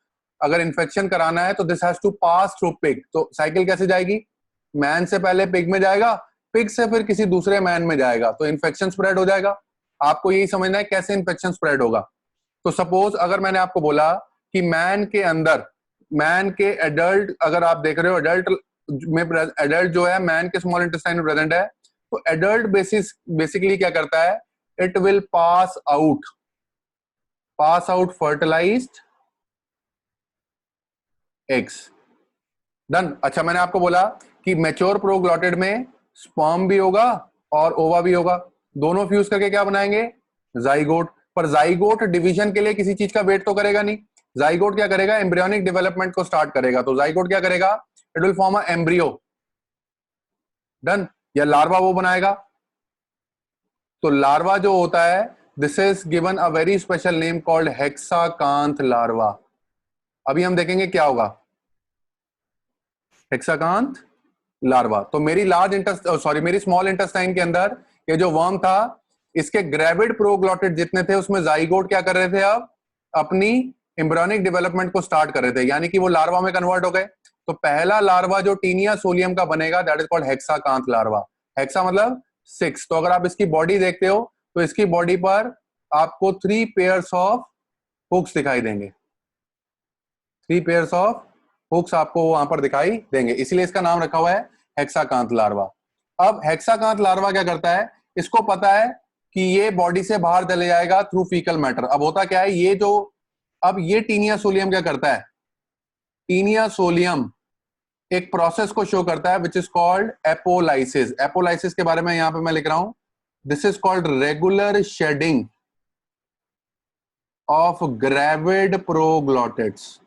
अगर इन्फेक्शन कराना है तो this has to pass through pig. तो साइकिल कैसे जाएगी, मैन से पहले पिग में जाएगा, पिग से फिर किसी दूसरे मैन में जाएगा, तो इन्फेक्शन स्प्रेड हो जाएगा। आपको यही समझना है कैसे इन्फेक्शन स्प्रेड होगा। तो सपोज अगर मैंने आपको बोला कि मैन के अंदर, मैन के एडल्ट अगर आप देख रहे हो, एडल्ट में, एडल्ट जो है मैन के स्मॉल इंटेस्टाइन में प्रेजेंट है, तो एडल्ट बेसिकली क्या करता है, it will pass out fertilized eggs. Done. अच्छा, मैंने आपको बोला कि मैच्योर प्रोग्लॉटेड में स्पर्म भी होगा और ओवा भी होगा, दोनों फ्यूज करके क्या बनाएंगे, जाइगोट। पर जाइगोट डिवीजन के लिए किसी चीज का वेट तो करेगा नहीं, जाइगोट क्या करेगा, एम्ब्रियोनिक डेवलपमेंट को स्टार्ट करेगा। तो जाइगोट क्या करेगा, it will form a embryo. Done. या लार्वा वो बनाएगा। तो लार्वा जो होता है, this is given a very special name called hexacanth larva. अभी हम देखेंगे क्या होगा, हेक्साकांथ लार्वा। तो मेरी मेरी स्मॉल इंटेस्टाइन के अंदर ये जो वर्म था, इसके ग्रेविड प्रोग्लॉटेड जितने थे उसमें जाइगोट क्या कर रहे थे, अब अपनी एम्ब्रियोनिक डेवलपमेंट को स्टार्ट कर रहे थे, यानी कि वो लार्वा में कन्वर्ट हो गए। तो पहला लार्वा जो टीनिया सोलियम का बनेगा that is called hexacanth larva. Hexa मतलब 6। तो अगर आप इसकी बॉडी देखते हो तो इसकी बॉडी पर आपको 3 पेयर्स ऑफ हुक्स दिखाई देंगे, 3 पेयर्स ऑफ हुक्स आपको वहां पर दिखाई देंगे, इसलिए इसका नाम रखा हुआ है हेक्साकांथ लार्वा। अब हेक्साकांथ लार्वा क्या करता है, इसको पता है कि ये बॉडी से बाहर चले जाएगा थ्रू फीकल मैटर। अब होता क्या है, ये जो, अब ये टीनिया सोलियम क्या करता है, टीनिया सोलियम एक प्रोसेस को शो करता है विच इज कॉल्ड एपोलाइसिस। एपोलाइसिस के बारे में यहां पे मैं लिख रहा हूं, this is called regular shedding of gravid proglottids.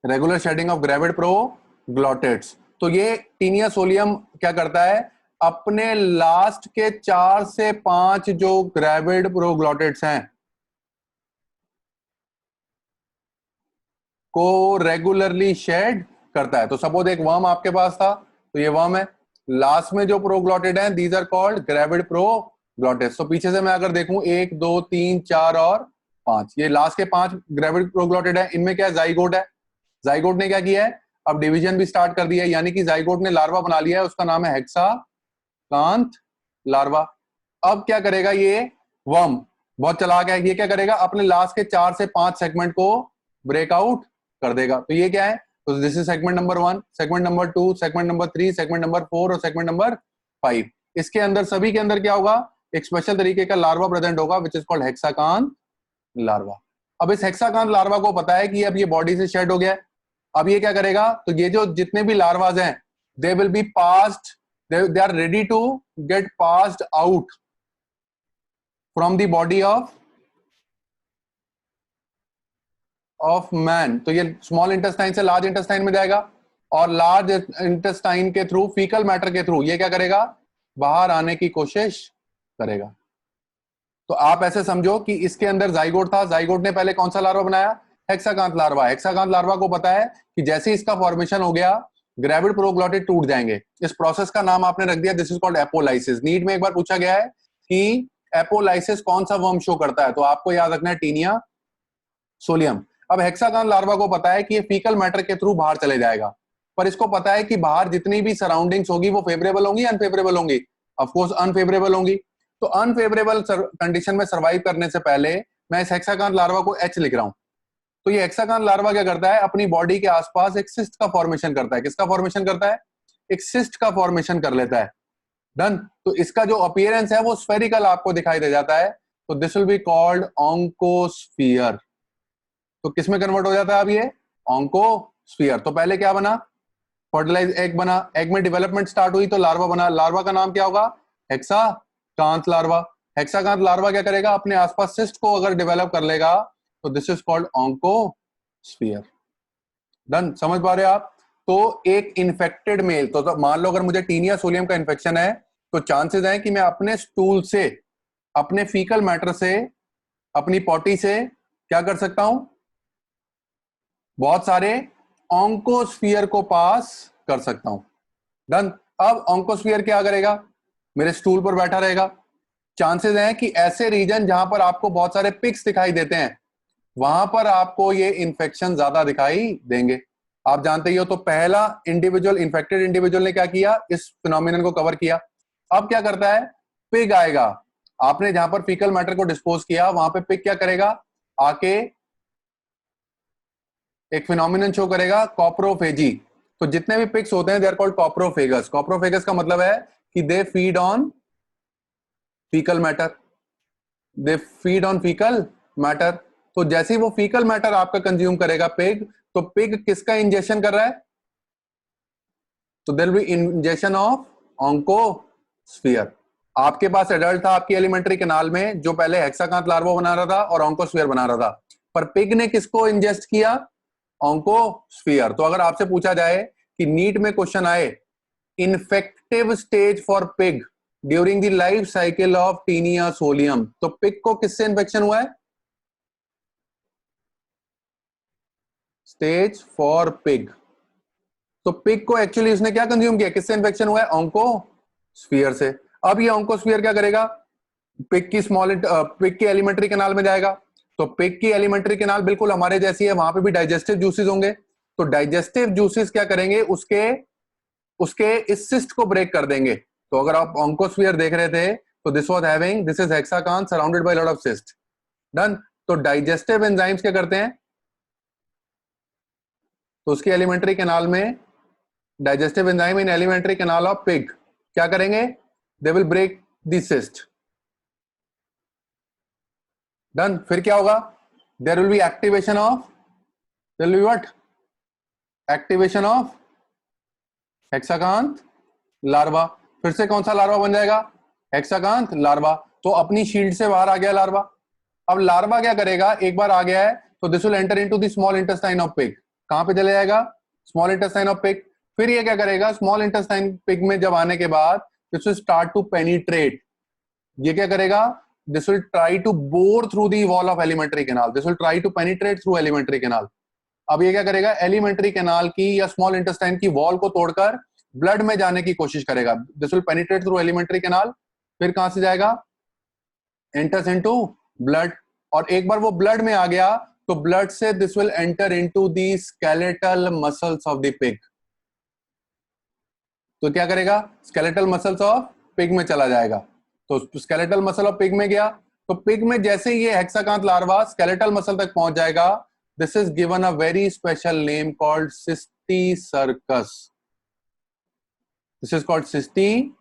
Regular shedding of gravid proglottids. तो ये टीनिया सोलियम क्या करता है, अपने लास्ट के 4 से 5 जो ग्रेविड प्रोग्लॉटिड्स हैं को रेगुलरली शेड करता है। तो सपोज एक वर्म आपके पास था, तो ये वर्म है, लास्ट में जो प्रोग्लॉटेड है these are called gravid proglottids. तो पीछे से मैं अगर देखूं 1 2 3 4 और 5, ये लास्ट के 5 ग्रेविड प्रोग्लॉटेड है, इनमें क्या है, जाइगोट है। जाइगोट ने क्या किया है, अब डिवीजन भी स्टार्ट कर दिया है, यानी कि जाइगोट ने लार्वा बना लिया है, उसका नाम है हेक्साकांथ लार्वा। अब क्या करेगा ये वर्म, बहुत चालाक है, ये क्या करेगा, अपने लास्ट के 4 से 5 सेगमेंट को ब्रेकआउट कर देगा। तो ये क्या है, तो this is segment number 1, segment number 2, segment number 3, segment number 4 और सेगमेंट नंबर 5। इसके अंदर सभी के अंदर क्या होगा, एक स्पेशल तरीके का लार्वा प्रेजेंट होगा विच इज कॉल्ड हेक्साकांथ लार्वा। अब इस हेक्साकांथ लार्वा को पता है कि अब ये बॉडी से शेड हो गया है, अब ये क्या करेगा, तो ये जो जितने भी लार्वाज हैं दे will be passed, they are ready to get passed out from the body of man। तो ये स्मॉल इंटेस्टाइन से लार्ज इंटेस्टाइन में जाएगा और लार्ज इंटेस्टाइन के थ्रू, फीकल मैटर के थ्रू ये क्या करेगा, बाहर आने की कोशिश करेगा। तो आप ऐसे समझो कि इसके अंदर जाइगोट था, जाइगोट ने पहले कौन सा लार्वा बनाया, हेक्साकांथ लार्वा। हेक्साकांथ लार्वा को पता है कि जैसे इसका फॉर्मेशन हो गया, ग्रेविड प्रोग्लोटिड टूट जाएंगे। इस प्रोसेस का नाम आपने रख दिया, this is called apolysis. NEET में एक बार पूछा गया है कि एपोलाइसिस कौन सा वर्म शो करता है, तो आपको याद रखना है टीनिया सोलियम। अब हेक्साकांथ लार्वा को पता है कि ये फीकल मैटर के थ्रू बाहर चले जाएगा, पर इसको पता है कि बाहर जितनी भी सराउंडिंग्स होगी वो फेवरेबल होंगी, अनफेवरेबल होंगी। ऑफ कोर्स अनफेवरेबल होंगी। तो अनफेवरेबल कंडीशन में सर्वाइव करने से पहले मैं इस हेक्साकांथ लार्वा को एच लिख रहा हूं। तो ये हेक्साकांथ लार्वा क्या करता है, अपनी बॉडी के आसपास एक सिस्ट का फॉर्मेशन करता है। किसका फॉर्मेशन करता है? एक सिस्ट का फॉर्मेशन कर लेता है। डन। तो इसका जो अपीयरेंस है वो स्फेरिकल आपको दिखाई दे जाता है। तो दिस विल बी कॉल्ड ऑन्कोस्फियर। तो किस में कन्वर्ट हो जाता है अब ये? ऑन्कोस्फियर। तो पहले क्या बना? फर्टिलाइज एग बना। एग में डेवलपमेंट स्टार्ट हुई तो लार्वा बना। लार्वा का नाम क्या होगा? हेक्साकांथ लार्वा। हेक्साकांथ लार्वा क्या करेगा? अपने आसपास सिस्ट को अगर डेवलप कर लेगा तो दिस इज कॉल्ड ऑन्कोस्फियर। डन। समझ पा रहे हो आप? तो एक इन्फेक्टेड मेल, तो मान लो अगर मुझे टीनिया सोलियम का इन्फेक्शन है तो चांसेस हैं कि मैं अपने स्टूल से, अपने फीकल मैटर से, अपनी पॉटी से क्या कर सकता हूं? बहुत सारे ऑन्कोस्फियर को पास कर सकता हूं। डन। अब ऑन्कोस्फियर क्या करेगा? मेरे स्टूल पर बैठा रहेगा। चांसेस हैं कि ऐसे रीजन जहां पर आपको बहुत सारे पिक्स दिखाई देते हैं वहां पर आपको ये इन्फेक्शन ज्यादा दिखाई देंगे। आप जानते ही हो। तो पहला इंडिविजुअल, इन्फेक्टेड इंडिविजुअल ने क्या किया? इस फिनोमिनन को कवर किया। अब क्या करता है? पिग आएगा। आपने जहां पर फीकल मैटर को डिस्पोज किया वहां पे पिग क्या करेगा? आके एक फिनोमिनन शो करेगा, कॉप्रोफेजी। तो जितने भी पिग्स होते हैं दे आर कॉल्ड कॉप्रोफेगस। कॉप्रोफेगस का मतलब है कि they feed on faecal matter. They feed on faecal matter. तो जैसे ही वो फीकल मैटर आपका कंज्यूम करेगा पिग, तो पिग किसका इंजेक्शन कर रहा है? तो there will be injection of oncosphere. आपके पास एडल्ट था आपकी एलिमेंट्री कैनाल में जो पहले हेक्साकांथ लार्वा बना रहा था और ऑन्कोस्फियर बना रहा था, पर पिग ने किसको इंजेस्ट किया? ऑन्कोस्फियर। तो अगर आपसे पूछा जाए कि नीट में क्वेश्चन आए, infective stage for pig during the life cycle of Taenia solium, तो पिग को किससे इन्फेक्शन हुआ है? Stage for pig. तो पिग को एक्चुअली उसने क्या कंज्यूम किया? किससे इन्फेक्शन हुआ है? ऑन्कोस्फियर से। अब ये ऑन्कोस्फियर क्या करेगा? पिग की पिग की एलिमेंट्री कैनाल में जाएगा। तो पिग की एलिमेंट्री कैनाल बिल्कुल हमारे जैसी है, वहां पे भी डाइजेस्टिव जूसेस होंगे। तो डाइजेस्टिव जूसेस क्या करेंगे? उसके उसके इस सिस्ट को ब्रेक कर देंगे। तो अगर आप ऑन्कोस्फियर देख रहे थे तो this is hexacanth surrounded by lot of cyst. Done. तो डाइजेस्टिव एंजाइम्स क्या करते हैं? तो उसकी एलिमेंट्री कैनाल में, digestive enzyme in alimentary canal of pig क्या करेंगे? They will break the cyst. Done. फिर क्या होगा? There will be activation of, there will be what? Activation of hexacanth larva. फिर से कौन सा लार्वा बन जाएगा? Hexacanth larva. तो अपनी शील्ड से बाहर आ गया लार्वा। अब लार्वा क्या करेगा? एक बार आ गया है तो this will enter into the small intestine of pig. कहां पे चले जाएगा? Small intestine of pig. फिर ये क्या करेगा? स्मॉल इंटेस्टाइन पिग में जब आने के बाद this will start to penetrate. ये क्या करेगा? This will try to bore through the wall of alimentary canal. This will try to penetrate through alimentary canal. अब ये क्या करेगा? एलिमेंट्री कैनाल की या स्मॉल इंटेस्टाइन की वॉल को तोड़कर ब्लड में जाने की कोशिश करेगा। This will penetrate through alimentary canal. फिर कहां से जाएगा? Enters into blood. और एक बार वो ब्लड में आ गया तो ब्लड से this will enter into the skeletal muscles of the pig. तो क्या करेगा? स्केलेटल मसल्स ऑफ पिग में चला जाएगा। तो स्केलेटल मसल ऑफ पिग में गया तो पिग में जैसे ये हेक्साकांथ लार्वा स्केलेटल मसल तक पहुंच जाएगा, this is given a very special name called cysticercus. This is called cysticercus.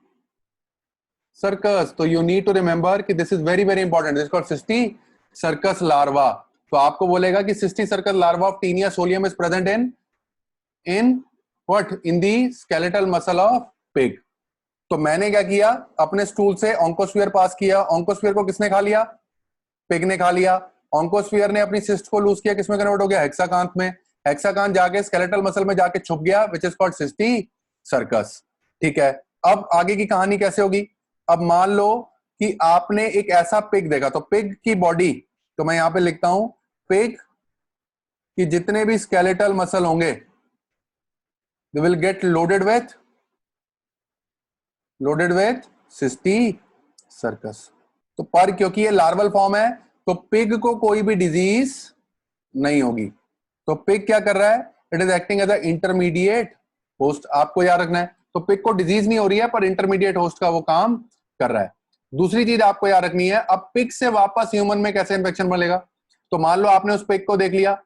तो यू नीड टू रिमेंबर कि this is very very important. This is called cysticercus larva. तो आपको बोलेगा कि cysticercus larva of Taenia solium is present in what? In the skeletal muscle of pig. तो मैंने क्या किया? अपने स्टूल से ऑन्कोस्फियर पास किया। ऑन्कोस्फियर को किसने खा लिया? पिग ने खा लिया। ऑन्कोस्फियर ने अपनी सिस्ट को लूज किया, किसमें कन्वर्ट हो गया? हेक्साकांथ में। हेक्साकांथ जाके स्केलेटल मसल में जाके छुप गया, विच इज कॉल्ड सिस्टीसर्कस। ठीक है। अब आगे की कहानी कैसे होगी? अब मान लो कि आपने एक ऐसा पिग देखा, तो पिग की बॉडी, तो मैं यहां पे लिखता हूं पिग कि जितने भी स्केलेटल मसल होंगे they will get loaded with cysticercus. तो पर क्योंकि ये लार्वल फॉर्म है तो पिग को कोई भी डिजीज नहीं होगी। तो पिग क्या कर रहा है, it is acting as a intermediate host. आपको याद रखना है, तो पिग को डिजीज नहीं हो रही है पर इंटरमीडिएट होस्ट का वो काम कर रहा है। दूसरी चीज आपको याद रखनी है, अब पिग से वापस ह्यूमन में कैसे इंफेक्शन बढ़ेगा। तो मान लो आपने उस पिग को देख लिया,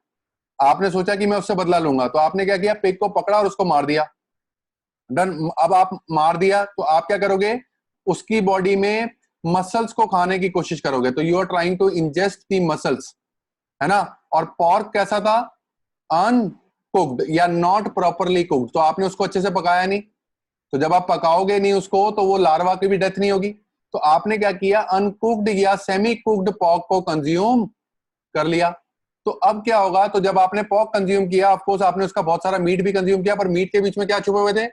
आपने सोचा कि मैं उससे बदला लूंगा, तो आपने क्या किया, पिग को पकड़ा और उसको मार दिया। डन। अब आप मार दिया तो आप क्या करोगे, उसकी बॉडी में मसल्स को खाने की कोशिश करोगे। तो you are trying to ingest the muscles, है ना। और पॉर्क कैसा था, अनकुक्ड या नॉट प्रॉपरली कुक्ड। तो आपने उसको अच्छे से पकाया नहीं, तो जब आप पकाओगे नहीं उसको तो वो लार्वा की भी डेथ नहीं होगी। तो आपने क्या किया, अनकुक्ड या सेमी कुक्ड पॉर्क को कंज्यूम कर लिया। तो अब क्या होगा, तो जब आपने पॉर्क कंज्यूम किया, ऑफ कोर्स आपने उसका बहुत सारा मीट भी कंज्यूम किया, पर मीट के बीच में क्या छुपे हुए थे,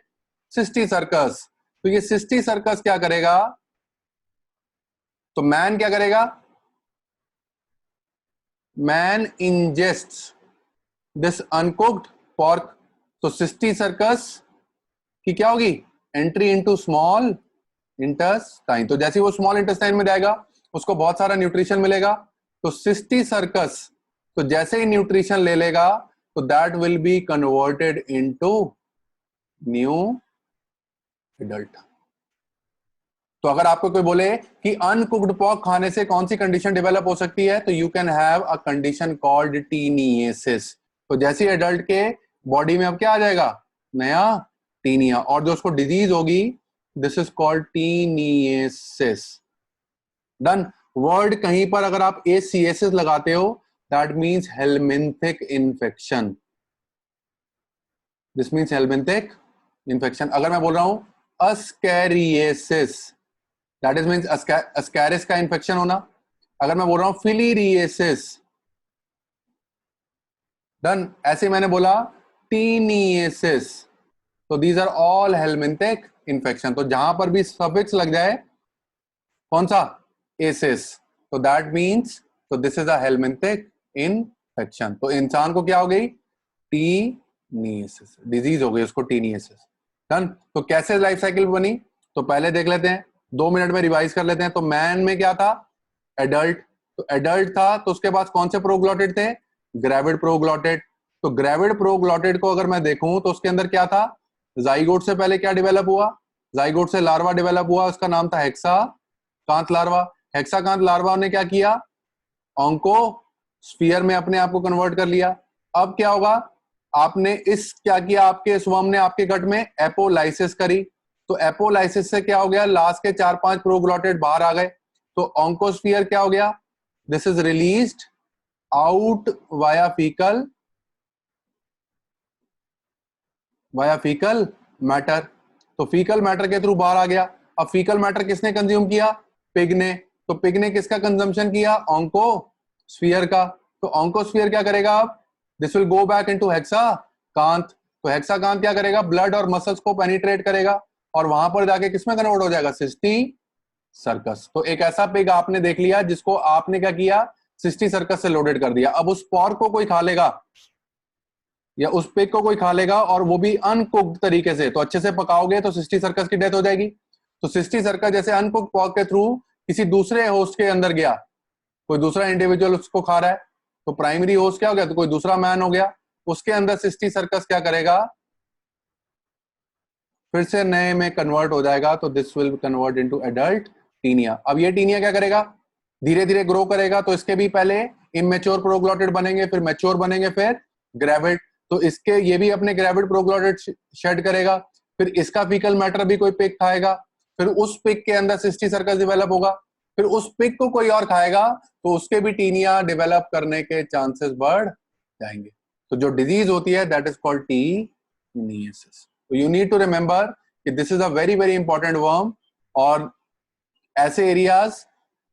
सिस्टी सर्कस। तो ये सिस्टी सर्कस क्या करेगा, तो मैन क्या करेगा, मैन इंजेस्ट्स दिस अनकुक्ड पॉर्क। तो सिस्टी सर्कस की क्या होगी, एंट्री इनटू स्मॉल इंटेस्टाइन। तो जैसे वो स्मॉल इंटेस्टाइन में जाएगा उसको बहुत सारा न्यूट्रिशन मिलेगा। तो सिस्टी सर्कस तो जैसे ही न्यूट्रिशन ले लेगा तो that will be converted into new adult. तो अगर आपको कोई बोले कि अनकुक्ड पॉर्क खाने से कौन सी कंडीशन डेवलप हो सकती है, तो you can have a condition called taeniasis. तो जैसे एडल्ट के बॉडी में अब क्या आ जाएगा, नया टीनिया, और जो उसको डिजीज होगी this is called taeniasis. Done. Word कहीं पर अगर आप एसीएसिस लगाते हो that means helminthic infection, this means helminthic infection. अगर मैं बोल रहा हूं अस्कैरिएसिस दैट इज मींस अस्कैरिस का इन्फेक्शन होना। अगर मैं बोल रहा हूं फिलीरिएसिस, डन। ऐसे मैंने बोला टीनियसिस, तो these are all helminthic infection. तो जहां पर भी सफिक्स लग जाए कौन सा, एसिस, तो दैट मींस तो this is a helminthic infection. तो इंसान को क्या हो गई, टीनियसिस, डिजीज हो गई उसको टीनियसिस। डन। तो कैसे लाइफ साइकिल बनी, तो पहले देख लेते हैं, 2 मिनट में रिवाइज कर लेते हैं। तो मैन में क्या था, एडल्ट। तो एडल्ट था तो उसके पास कौन से प्रोग्लॉटिड थे, ग्रेविड प्रोग्लॉटिड। तो ग्रेविड प्रोग्लॉटिड को अगर मैं देखूं तो उसके अंदर क्या था, जाइगोट से पहले क्या डेवलप हुआ, जाइगोट से लार्वा डेवलप हुआ, उसका नाम था हेक्साकांथ लार्वा। हेक्साकांथ लार्वा ने क्या किया, ऑन्को स्फीयर में अपने आप को कन्वर्ट कर लिया। अब क्या होगा, आपने इस क्या किया, आपके स्वम ने आपके गट में एपोलाइसिस करी। तो एपोलाइसिस से क्या हो गया, लास्ट के 4-5 प्रोग्लॉटिड बाहर आ गए। तो ऑन्कोस्फीयर क्या हो गया, this is released out via faecal matter. तो फीकल मैटर के थ्रू बाहर आ गया। अब फीकल मैटर किसने कंज्यूम किया, पिग ने। तो पिग ने किसका कंजम्पशन किया, ऑन्कोस्फीयर का। तो ऑन्कोस्फीयर क्या करेगा, अब this will go back into hexacanth. तो हेक्साकांथ क्या करेगा, ब्लड और मसल्स को पेनिट्रेट करेगा और वहां पर जाके किसमें कन्वर्ट हो जाएगा, सिस्टी सर्कस। तो एक ऐसा पिग आपने देख लिया जिसको आपने क्या किया, सिस्टी सर्कस से लोडेड कर दिया। अब उस पॉर्क को कोई खा लेगा या उस पिग को कोई खा लेगा और वो भी अनकुक्ड तरीके से, तो अच्छे से पकाओगे तो सिस्टी सर्कस की डेथ हो जाएगी। तो सिस्टी सर्कस जैसे अनकुक्ड पॉर्क के थ्रू किसी दूसरे होस्ट के अंदर गया, कोई दूसरा इंडिविजुअल उसको खा रहा है, तो प्राइमरी होस्ट क्या हो गया, तो कोई दूसरा मैन हो गया, उसके अंदर सिस्टी सर्कस क्या करेगा, फिर से नए में कन्वर्ट हो जाएगा। तो this will convert into adult taenia. अब ये टीनिया क्या करेगा, धीरे धीरे ग्रो करेगा। तो इसके भी पहले इमेच्योर प्रोग्लॉटिड बनेंगे, फिर मैच्योर बनेंगे, फिर ग्रेविड। तो इसके ये भी अपने ग्रेविड प्रोग्लॉटिड शेड करेगा, फिर इसका फीकल मैटर भी कोई पिग खाएगा, फिर उस पिग के अंदर सिस्टी सर्कस डेवलप होगा, फिर उस पिग को कोई और खाएगा तो उसके भी टीनिया डेवलप करने के चांसेस बढ़ जाएंगे। तो जो डिजीज होती है दैट इज कॉल्ड टीनियसिस। तो यू नीड टू रिमेंबर कि this is a very very important worm, और ऐसे एरियाज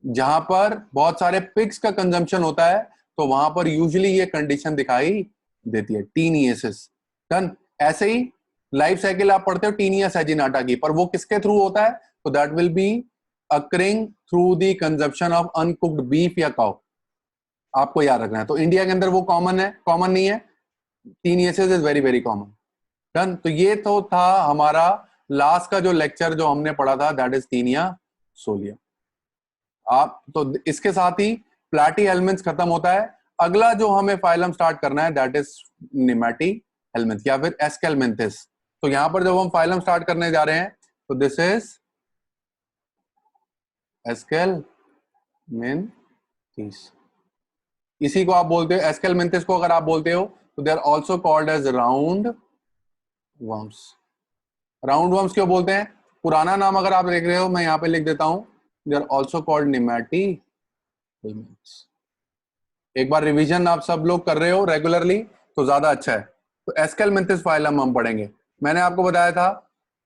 जहां पर बहुत सारे पिग्स का कंजम्पशन होता है तो वहां पर यूजुअली ये कंडीशन दिखाई देती है, टीनियसिस। डन। ऐसे ही लाइफ साइकिल आप पढ़ते हो टीनिया सैजिनाटा की, पर वो किसके थ्रू होता है, तो that will B occurring through the consumption of uncooked beef या काउ। आपको याद रखना है। तो इंडिया के अंदर वो कॉमन है, कॉमन नहीं है, taeniasis is very very common. Done. तो ये तो था हमारा लास्ट का जो लेक्चर जो हमने पढ़ा था, दैट इज टीनिया सोलिया। आप तो इसके साथ ही प्लैटी हेलमिन्थ्स खत्म होता है। अगला जो हमें फाइलम स्टार्ट करना है दैट इज निमैटी हेलमिन्थ्स या फिर एस्केलमिन्थिस। तो यहां पर जब हम फाइलम स्टार्ट करने जा रहे हैं तो दिस इज एस्केलमिन्थिस। इसी को आप बोलते हो, एस्केलमिन्थिस को अगर आप बोलते हो तो they are also called as round worms. Round worms क्यों बोलते हैं? पुराना नाम अगर आप देख रहे हो, मैं यहां पे लिख देता हूं, they are also called nemathelminthes. एक बार रिवीजन आप सब लोग कर रहे हो रेगुलरली तो ज्यादा अच्छा है। तो एस्केलमिन्थिस फाइलम हम पढ़ेंगे। मैंने आपको बताया था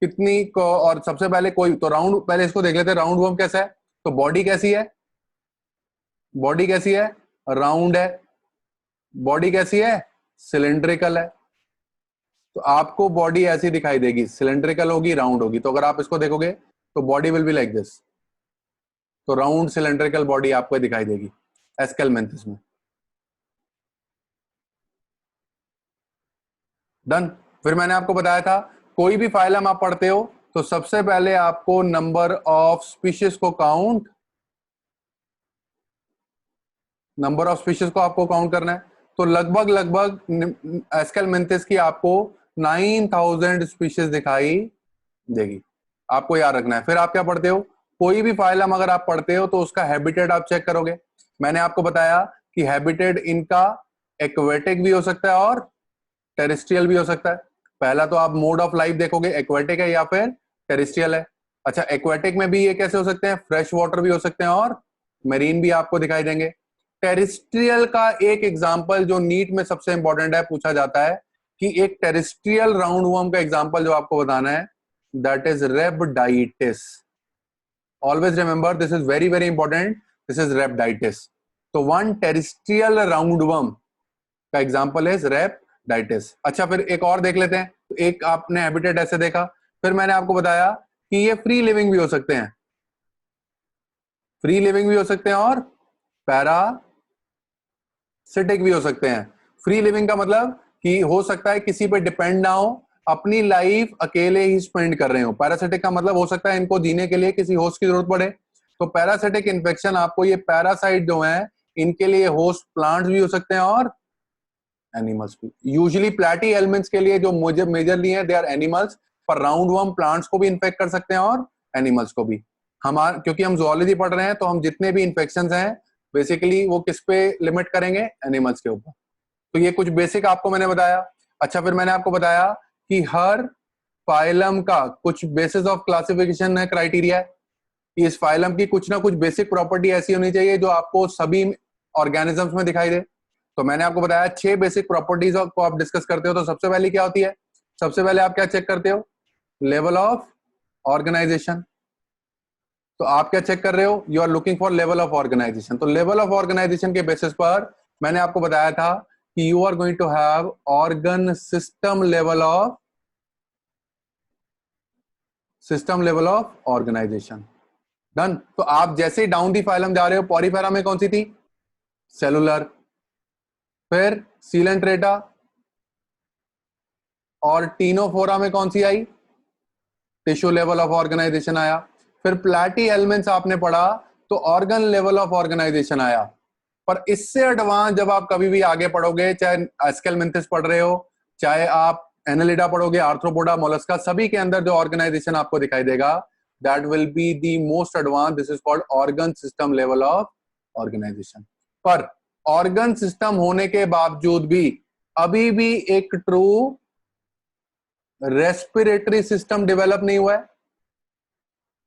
कितनी को, और सबसे पहले कोई तो राउंड, पहले इसको देख लेते हैं राउंड वर्म कैसा है। तो बॉडी कैसी है? बॉडी कैसी है? राउंड है। बॉडी कैसी है? सिलेंड्रिकल है। तो आपको बॉडी ऐसी दिखाई देगी, सिलेंड्रिकल होगी, राउंड होगी। तो अगर आप इसको देखोगे तो body will be like this. तो राउंड सिलेंड्रिकल बॉडी आपको दिखाई देगी एस्केलमिन्थिस में। डन। फिर मैंने आपको बताया था कोई भी फाइलम आप पढ़ते हो तो सबसे पहले आपको नंबर ऑफ स्पीशीज को काउंट, नंबर ऑफ स्पीशीज को आपको काउंट करना है। तो लगभग एस्केलमिन्थिस की आपको 9000 स्पीशीज दिखाई देगी, आपको याद रखना है। फिर आप क्या पढ़ते हो, कोई भी फाइलम अगर आप पढ़ते हो तो उसका हैबिटेट आप चेक करोगे। मैंने आपको बताया कि हैबिटेट इनका एक्वेटिक भी हो सकता है और टेरेस्ट्रियल भी हो सकता है। पहला तो आप मोड ऑफ लाइफ देखोगे, एक्वेटिक है या फिर टेरेस्ट्रियल है। अच्छा, एक्वेटिक में भी ये कैसे हो सकते हैं? फ्रेश वाटर भी हो सकते हैं और मेरीन भी आपको दिखाई देंगे। टेरेस्ट्रियल का एक एग्जांपल जो नीट में सबसे इंपॉर्टेंट है, पूछा जाता है कि एक टेरेस्ट्रियल राउंड वर्म का एग्जांपल जो आपको बताना है that is rhabditis. Always remember, this is very very important, this is rhabditis. तो वन टेरेस्ट्रियल राउंड वर्म का एग्जांपल इज रेबडाइटिस। अच्छा, फिर एक और देख लेते हैं। तो एक आपने हैबिटेट ऐसे देखा, फिर मैंने आपको बताया कि ये फ्री लिविंग भी हो सकते हैं, फ्री लिविंग भी हो सकते हैं और पैरासिटिक भी हो सकते हैं। फ्री लिविंग का मतलब कि हो सकता है किसी पे डिपेंड ना हो, अपनी लाइफ अकेले ही स्पेंड कर रहे हो। पैरासिटिक का मतलब हो सकता है इनको जीने के लिए किसी होस्ट की जरूरत पड़े। तो पैरासिटिक इन्फेक्शन आपको, ये पैरासाइट जो है इनके लिए होस्ट प्लांट्स भी हो सकते हैं और एनिमल्स भी। यूजुअली प्लैटी एलिमेंट्स के लिए जो मेजरली है दे आर एनिमल्स, पर राउंड वर्म प्लांट्स को भी इन्फेक्ट कर सकते हैं और एनिमल्स को भी। क्योंकि हम जूलॉजी पढ़ रहे हैं तो हम जितने भी इन्फेक्शन हैं बेसिकली वो किस पे लिमिट करेंगे? एनिमल्स के ऊपर। तो ये कुछ बेसिक आपको मैंने बताया। अच्छा, फिर मैंने आपको बताया कि हर फाइलम का कुछ बेसिस ऑफ क्लासिफिकेशन है, क्राइटेरिया है कि इस फाइलम की कुछ ना कुछ बेसिक प्रॉपर्टी ऐसी होनी चाहिए जो आपको सभी ऑर्गेनिजम्स में दिखाई दे। तो मैंने आपको बताया 6 बेसिक प्रॉपर्टीज को आप डिस्कस करते हो। तो सबसे पहले क्या होती है? सबसे पहले आप क्या चेक करते हो? Level of organization. तो आप क्या चेक कर रहे हो? You are looking for level of organization. तो लेवल ऑफ ऑर्गेनाइजेशन के बेसिस पर मैंने आपको बताया था कि you are going to have organ system level of, system level of organization. Done. तो आप जैसे ही डाउन दी फाइलम जा रहे हो, पॉरीफेरा में कौन सी थी? सेलुलर। फिर सीलेंट्रेटा और टीनोफोरा में कौन सी आई? टिश्यू लेवल ऑफ ऑर्गेनाइजेशन आया। फिर प्लैटी एलिमेंट्स आपने पढ़ा तो ऑर्गन लेवल ऑफ ऑर्गेनाइजेशन आया। पर इससे एडवांस जब आप कभी भी आगे पढ़ोगे, चाहे एस्केलमिन्थिस पढ़ रहे हो, चाहे आप एनालिडा पढ़ोगे, आर्थ्रोपोडा, मोलस्का, सभी के अंदर जो ऑर्गेनाइजेशन आपको दिखाई देगा that will be the most advance. This is called organ system level of organization. पर ऑर्गन सिस्टम होने के बावजूद भी अभी भी एक ट्रू रेस्पिरेटरी सिस्टम डेवलप नहीं हुआ है,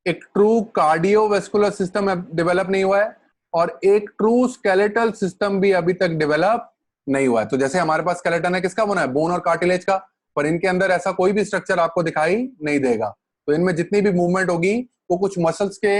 एक ट्रू कार्डियोवेस्कुलर सिस्टम डेवलप नहीं हुआ है, और एक ट्रू स्केलेटल सिस्टम भी अभी तक डेवलप नहीं हुआ है। तो जैसे हमारे पास स्केलेटन है, किसका बना है? बोन और कार्टिलेज का, पर इनके अंदर ऐसा कोई भी स्ट्रक्चर आपको दिखाई नहीं देगा। तो इनमें जितनी भी मूवमेंट होगी वो कुछ मसल्स के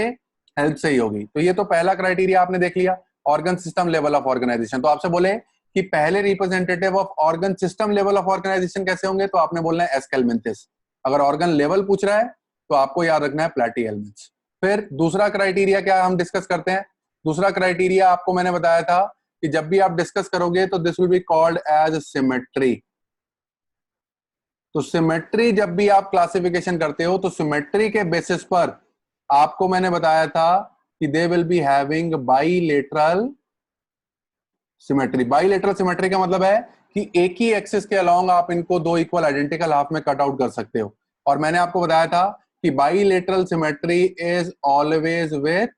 हेल्प से ही होगी। तो ये तो पहला क्राइटेरिया आपने देख लिया, organ system level of organization. तो आपसे बोले कि पहले representative of organ system level of organization कैसे होंगे, तो आपने बोलना है एस्केलमिन्थिस। अगर ऑर्गन लेवल पूछ रहा है तो आपको याद रखना है प्लैटी एलिमेंट्स। फिर दूसरा क्राइटेरिया क्या हम डिस्कस करते हैं? दूसरा क्राइटेरिया आपको मैंने बताया था कि जब भी आप डिस्कस करोगे तो this will be called as symmetry. तो सिमेट्री जब भी आप क्लासिफिकेशन करते हो तो सिमेट्री के बेसिस पर आपको मैंने बताया था कि दे will be having bilateral symmetry. Bilateral symmetry का मतलब है कि एक ही एक्सिस के अलोंग आप इनको दो इक्वल आइडेंटिकल हाफ में कट आउट कर सकते हो। और मैंने आपको बताया था कि bilateral symmetry is always with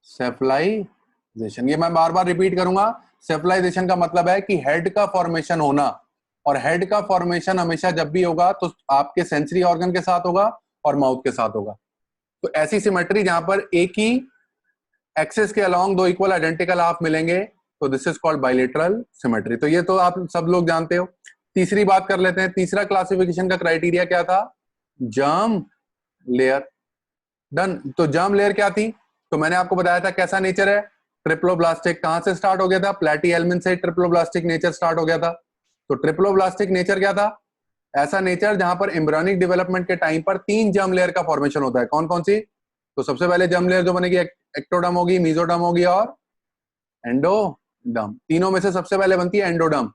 cephalisation. ये मैं बार बार रिपीट करूंगा। सेफलाइजेशन का मतलब है कि हेड का फॉर्मेशन होना, और हेड का फॉर्मेशन हमेशा जब भी होगा तो आपके सेंसरी ऑर्गन के साथ होगा और माउथ के साथ होगा। तो ऐसी सिमेट्री जहां पर एक ही एक्सिस के अलोंग दो इक्वल आइडेंटिकल हाफ मिलेंगे तो this is called bilateral symmetry. तो ये तो आप सब लोग जानते हो। तीसरी बात कर लेते हैं। तीसरा क्लासिफिकेशन का क्राइटेरिया क्या था? Germ layer. डन। तो जर्म लेयर क्या थी? तो मैंने आपको बताया था कैसा नेचर है, ट्रिप्लोब्लास्टिक। कहां से स्टार्ट हो गया था? प्लैटीहेल्मिन से ट्रिप्लोब्लास्टिक नेचर स्टार्ट हो गया था। तो ट्रिप्लोब्लास्टिक नेचर क्या था? ऐसा नेचर जहां पर एम्ब्रियोनिक डेवलपमेंट के टाइम पर तीन जर्म लेयर का फॉर्मेशन होता है। कौन कौन सी? तो सबसे पहले जर्म लेयर जो बनेगी एक्टोडर्म होगी, मीजोडर्म होगी और एंडोडर्म। तीनों में से सबसे पहले बनती है एंडोडर्म,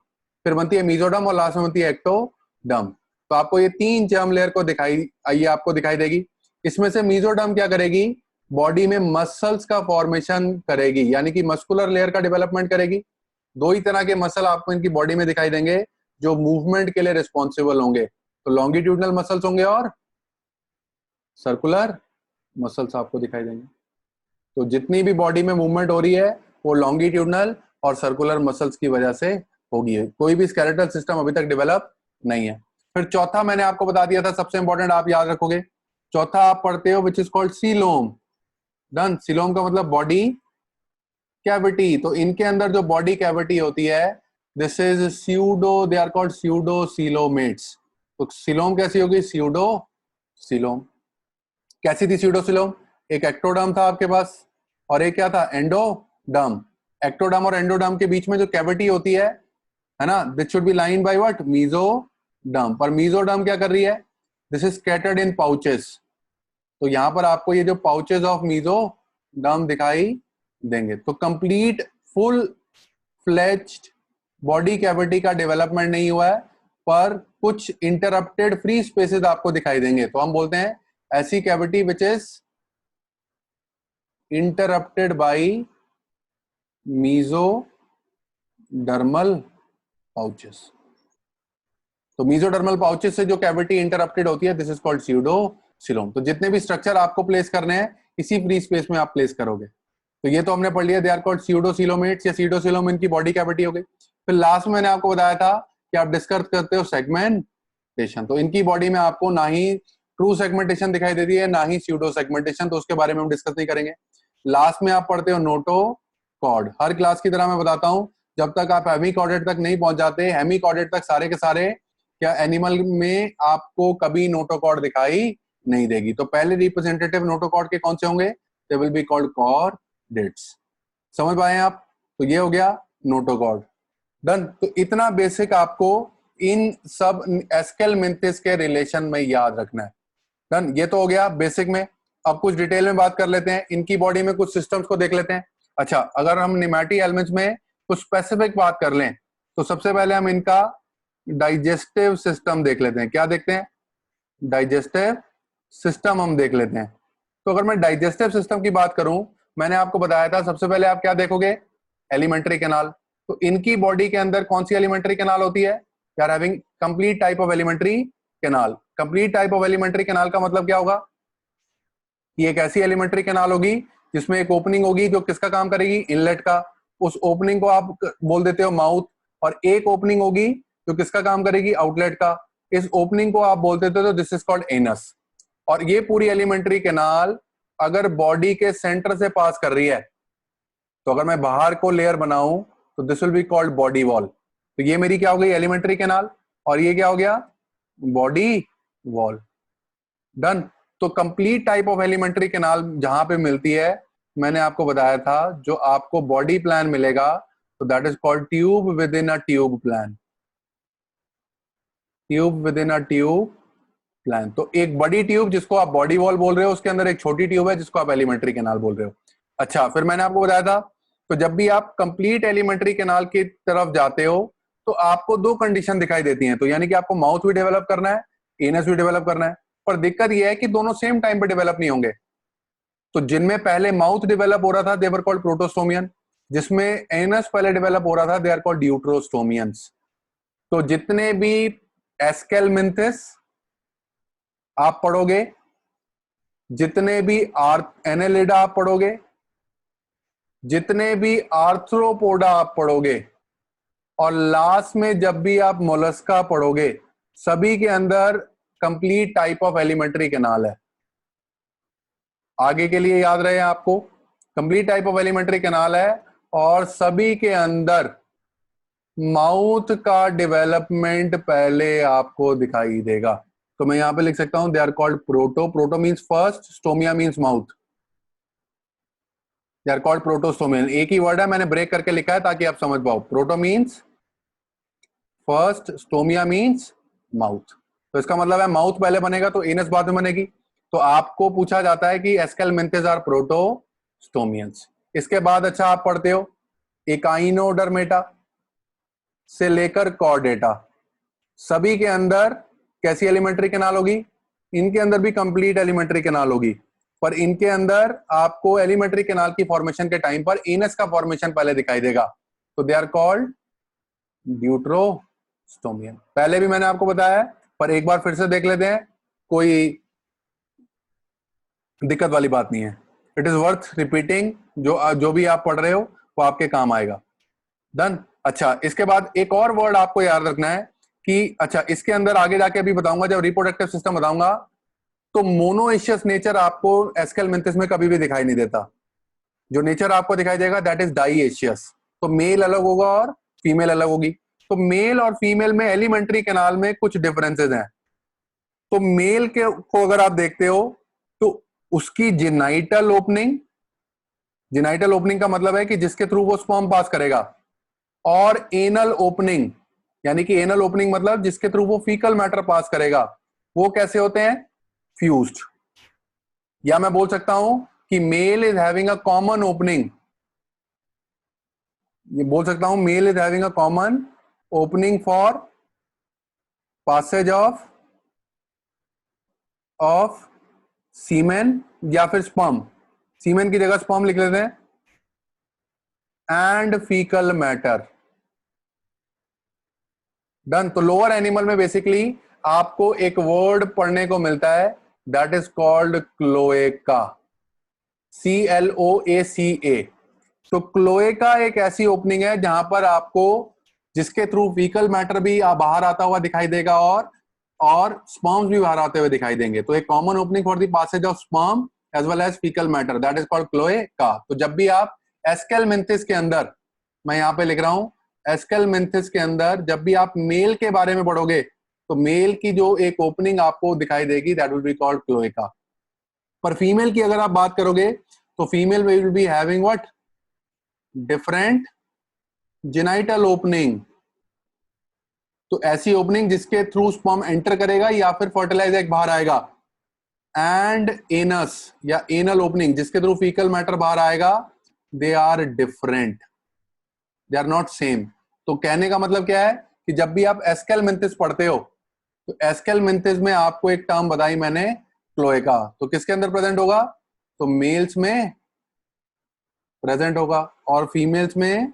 फिर बनती है मीजोडर्म और लास्ट में बनती है एक्टोडर्म। तो आपको ये तीन जर्म लेयर को दिखाई आइए आपको दिखाई देगी। इसमें से मीजोडर्म क्या करेगी? बॉडी में मसल्स का फॉर्मेशन करेगी, यानी कि मस्कुलर लेयर का डेवलपमेंट करेगी। दो ही तरह के मसल आपको इनकी बॉडी में दिखाई देंगे जो मूवमेंट के लिए रिस्पॉन्सिबल होंगे। तो लॉन्गिट्यूडनल मसल्स होंगे और सर्कुलर मसल्स आपको दिखाई देंगे। तो जितनी भी बॉडी में मूवमेंट हो रही है वो लॉन्गिट्यूडनल और सर्कुलर मसल्स की वजह से होगी। कोई भी स्केलेटल सिस्टम अभी तक डेवलप नहीं है। फिर चौथा मैंने आपको बता दिया था, सबसे इंपॉर्टेंट आप याद रखोगे। चौथा आप पढ़ते हो which is called coelom. Done. Coelom का मतलब बॉडी कैविटी। तो इनके अंदर जो बॉडी कैविटी होती है this is pseudo, they are called pseudo coelomates. तो सीलोम कैसी होगी? Pseudo coelom. कैसी थी स्यूडो सीलोम? एक एक्टोडर्म था आपके पास और एक क्या था? एंडोडर्म। एक्टोडर्म और एंडोडर्म के बीच में जो कैविटी होती है ना, this should be line by what? Mesoderm. पर मीजोडर्म क्या कर रही है? This is scattered in pouches. तो यहां पर आपको ये जो पाउचेस ऑफ मीजोडर्म दिखाई देंगे। तो complete full fledged body cavity का डेवलपमेंट नहीं हुआ है, पर कुछ इंटरप्टेड फ्री स्पेसेस आपको दिखाई देंगे। तो हम बोलते हैं ऐसी cavity which is interrupted by mesodermal pouches. तो मीजोडर्मल पाउचेस से जो कैविटी इंटरप्टेड होती है दिस इज कॉल्ड स्यूडोसीलोम। तो जितने भी स्ट्रक्चर आपको प्लेस करने हैं इसी फ्री स्पेस में आप प्लेस करोगे। तो ये तो हमने पढ़ लिया, दे आर कॉल्ड स्यूडोसीलोमेट्स या सीडोसीलोम, इनकी बॉडी कैविटी हो गई। फिर लास्ट में मैंने आपको बताया था कि आप डिस्कस करते हो सेगमेंटेशन। तो इनकी बॉडी में आपको ना ही ट्रू सेगमेंटेशन दिखाई देती है ना ही स्यूडो सेगमेंटेशन, तो उसके बारे में हम डिस्कस नहीं करेंगे। लास्ट में आप पढ़ते हो नोटोकॉर्ड। हर क्लास की तरह मैं बताता हूं, जब तक आप हेमिकॉर्डेट तक नहीं पहुंच जाते, हेमिकॉर्डेट तक सारे के सारे क्या एनिमल में आपको कभी नोटोकॉर्ड दिखाई नहीं देगी। तो पहले रिप्रेजेंटेटिव नोटोकॉर्ड के कौन से होंगे? They will be called chordates. समझ पाए आप? तो ये हो गया नोटोकॉर्ड। डन। तो इतना बेसिक आपको इन सब एस्केलमेंथिस के रिलेशन में याद रखना है। डन। ये तो हो गया बेसिक में। अब कुछ डिटेल में बात कर लेते हैं, इनकी बॉडी में कुछ सिस्टम्स को देख लेते हैं। अच्छा, अगर हम निमैटी एलिमेंट्स में कुछ स्पेसिफिक बात कर लें तो सबसे पहले हम इनका डाइजेस्टिव सिस्टम देख लेते हैं। क्या देखते हैं? डाइजेस्टिव सिस्टम हम देख लेते हैं। तो अगर मैं डाइजेस्टिव सिस्टम की बात करूं, मैंने आपको बताया था सबसे पहले आप क्या देखोगे? Alimentary canal. तो इनकी बॉडी के अंदर कौन सी एलिमेंट्री कैनाल होती है? They are having complete type of alimentary canal. Complete type of alimentary canal का मतलब क्या होगा? ये एक ऐसी एलिमेंट्री कैनाल होगी जिसमें एक ओपनिंग होगी जो किसका काम करेगी? इनलेट का। उस ओपनिंग को आप बोल देते हो माउथ। और एक ओपनिंग होगी जो किसका काम करेगी? आउटलेट का। इस ओपनिंग को आप बोल देते हो तो दिस इज कॉल्ड एनस। और ये पूरी एलिमेंट्री कैनाल अगर बॉडी के सेंटर से पास कर रही है तो अगर मैं बाहर को लेयर बनाऊं तो this will be called body wall. तो ये मेरी क्या हो गई? Alimentary canal. और ये क्या हो गया? Body wall. डन। तो complete type of alimentary canal जहां पे मिलती है, मैंने आपको बताया था जो आपको बॉडी प्लान मिलेगा तो that is called tube with in a tube plan. Tube with in a tube plan. तो एक बड़ी ट्यूब जिसको आप बॉडी वॉल बोल रहे हो, उसके अंदर एक छोटी ट्यूब है जिसको आप एलिमेंट्री कैनाल बोल रहे हो। अच्छा, फिर मैंने आपको बताया था तो जब भी आप कंप्लीट एलिमेंट्री कैनाल की तरफ जाते हो तो आपको दो कंडीशन दिखाई देती हैं, तो यानी कि आपको माउथ भी डेवलप करना है, एनस भी डेवलप करना है, पर दिक्कत यह है कि दोनों सेम टाइम पे डेवलप नहीं होंगे। तो जिनमें पहले माउथ डेवलप हो रहा था दे वर कॉल्ड प्रोटोस्टोमियन, जिसमें एनस पहले डेवलप हो रहा था दे आर कॉल्ड ड्यूट्रोस्टोमियंस। तो जितने भी एस्केलमिंथिस आप पढ़ोगे, जितने भी एनेलिडा आप पढ़ोगे, जितने भी आर्थ्रोपोडा आप पढ़ोगे, और लास्ट में जब भी आप मोलस्का पढ़ोगे, सभी के अंदर complete type of alimentary canal है। आगे के लिए याद रहे आपको, complete type of alimentary canal है और सभी के अंदर माउथ का डेवलपमेंट पहले आपको दिखाई देगा। तो मैं यहां पे लिख सकता हूं they are called proto, proto means first, stomia means mouth, they are called protostomian. एक ही वर्ड है, मैंने ब्रेक करके लिखा है ताकि आप समझ पाओ। Proto means first, stomia means mouth. तो इसका मतलब है माउथ पहले बनेगा तो एनस बाद में बनेगी। तो आपको पूछा जाता है कि एस्केलमिंथिस आर प्रोटोस्टोमियंस। इसके बाद अच्छा आप पढ़ते हो एकाइनोडर्मेटा से लेकर कॉर्डेटा, सभी के अंदर कैसी एलिमेंट्री कैनाल होगी? इनके अंदर भी कंप्लीट एलिमेंट्री कैनाल होगी, पर इनके अंदर आपको एलिमेंट्री कैनाल की फॉर्मेशन के टाइम पर एनस का फॉर्मेशन पहले दिखाई देगा। तो दे आर कॉल्ड ड्यूट्रोस्टोमियन। पहले भी मैंने आपको बताया है, पर एक बार फिर से देख लेते हैं, कोई दिक्कत वाली बात नहीं है। इट इज वर्थ रिपीटिंग, जो भी आप पढ़ रहे हो वो आपके काम आएगा। डन। अच्छा, इसके बाद एक और वर्ड आपको याद रखना है कि अच्छा इसके अंदर आगे जाके अभी बताऊंगा, जब रिप्रोडक्टिव सिस्टम बताऊंगा, तो मोनोइशियस नेचर आपको एस्केलमिंथिस में कभी भी दिखाई नहीं देता। जो नेचर आपको दिखाई देगा दैट इज डाइएशियस। तो मेल अलग होगा और फीमेल अलग होगी। तो मेल और फीमेल में एलिमेंट्री कैनाल में कुछ डिफरेंसेस हैं। तो मेल के को अगर आप देखते हो तो उसकी जेनाइटल ओपनिंग, जेनाइटल ओपनिंग का मतलब है कि जिसके थ्रू वो स्पर्म पास करेगा, और एनल ओपनिंग, यानी कि एनल ओपनिंग मतलब जिसके थ्रू वो फीकल मैटर पास करेगा, वो कैसे होते हैं? फ्यूज्ड। या मैं बोल सकता हूं कि male is having a common opening, ये बोल सकता हूं male is having a common opening for passage of semen या फिर स्पर्म, सीमेन की जगह स्पर्म लिख लेते हैं, एंड फीकल मैटर। डन। तो लोअर एनिमल में बेसिकली आपको एक वर्ड पढ़ने को मिलता है that is called cloaca, CLOACA। तो क्लोएका एक ऐसी ओपनिंग है जहां पर आपको जिसके थ्रू फीकल मैटर भी बाहर आता हुआ दिखाई देगा और स्पर्म्स भी बाहर आते हुए दिखाई देंगे। तो एक common opening for the passage of sperm as well as faecal matter, that is called cloaca. तो जब भी आप एस्केलमिंथिस के अंदर, मैं यहां पे लिख रहा हूं एस्केलमिंथिस के अंदर, जब भी आप मेल के बारे में पढ़ोगे तो मेल की जो एक ओपनिंग आपको दिखाई देगी that will be called cloaca. पर फीमेल की अगर आप बात करोगे तो female will be having what? Different genital opening. तो ऐसी ओपनिंग जिसके थ्रू स्पर्म एंटर करेगा या फिर फर्टिलाइज एग बाहर आएगा, एंड एनस या एनल ओपनिंग जिसके थ्रू फीकल मैटर बाहर आएगा, they are different, they are not same. तो कहने का मतलब क्या है कि जब भी आप एस्केलमिंथिस पढ़ते हो तो एस्केलमिंथिस में आपको एक टर्म बताई मैंने क्लोएका, तो किसके अंदर प्रेजेंट होगा? तो मेल्स में प्रेजेंट होगा और फीमेल्स में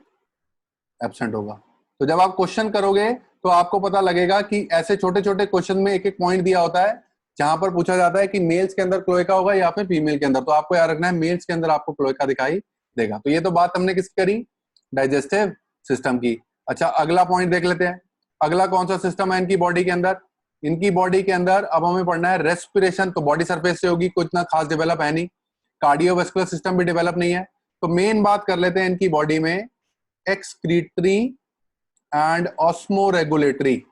एब्सेंट होगा। तो जब आप क्वेश्चन करोगे तो आपको पता लगेगा कि ऐसे छोटे छोटे क्वेश्चन में एक एक पॉइंट दिया होता है जहां पर पूछा जाता है कि मेल्स के अंदर क्लोएका होगा या फिर फीमेल के अंदर। तो आपको याद रखना है मेल्स के अंदर आपको क्लोएका दिखाई देगा। तो ये तो बात हमने किसकी करी? डाइजेस्टिव सिस्टम की। अच्छा, अगला पॉइंट देख लेते हैं। अगला कौन सा सिस्टम है इनकी बॉडी के अंदर? इनकी बॉडी के अंदर अब हमें पढ़ना है रेस्पिरेशन। तो बॉडी सरफेस से होगी, कुछ ना खास डेवलप है नहीं। कार्डियोवास्कुलर सिस्टम भी डेवलप नहीं है। तो मेन बात कर लेते हैं इनकी बॉडी में एक्सक्रीटरी एंड ऑस्मोरेगुलेटरी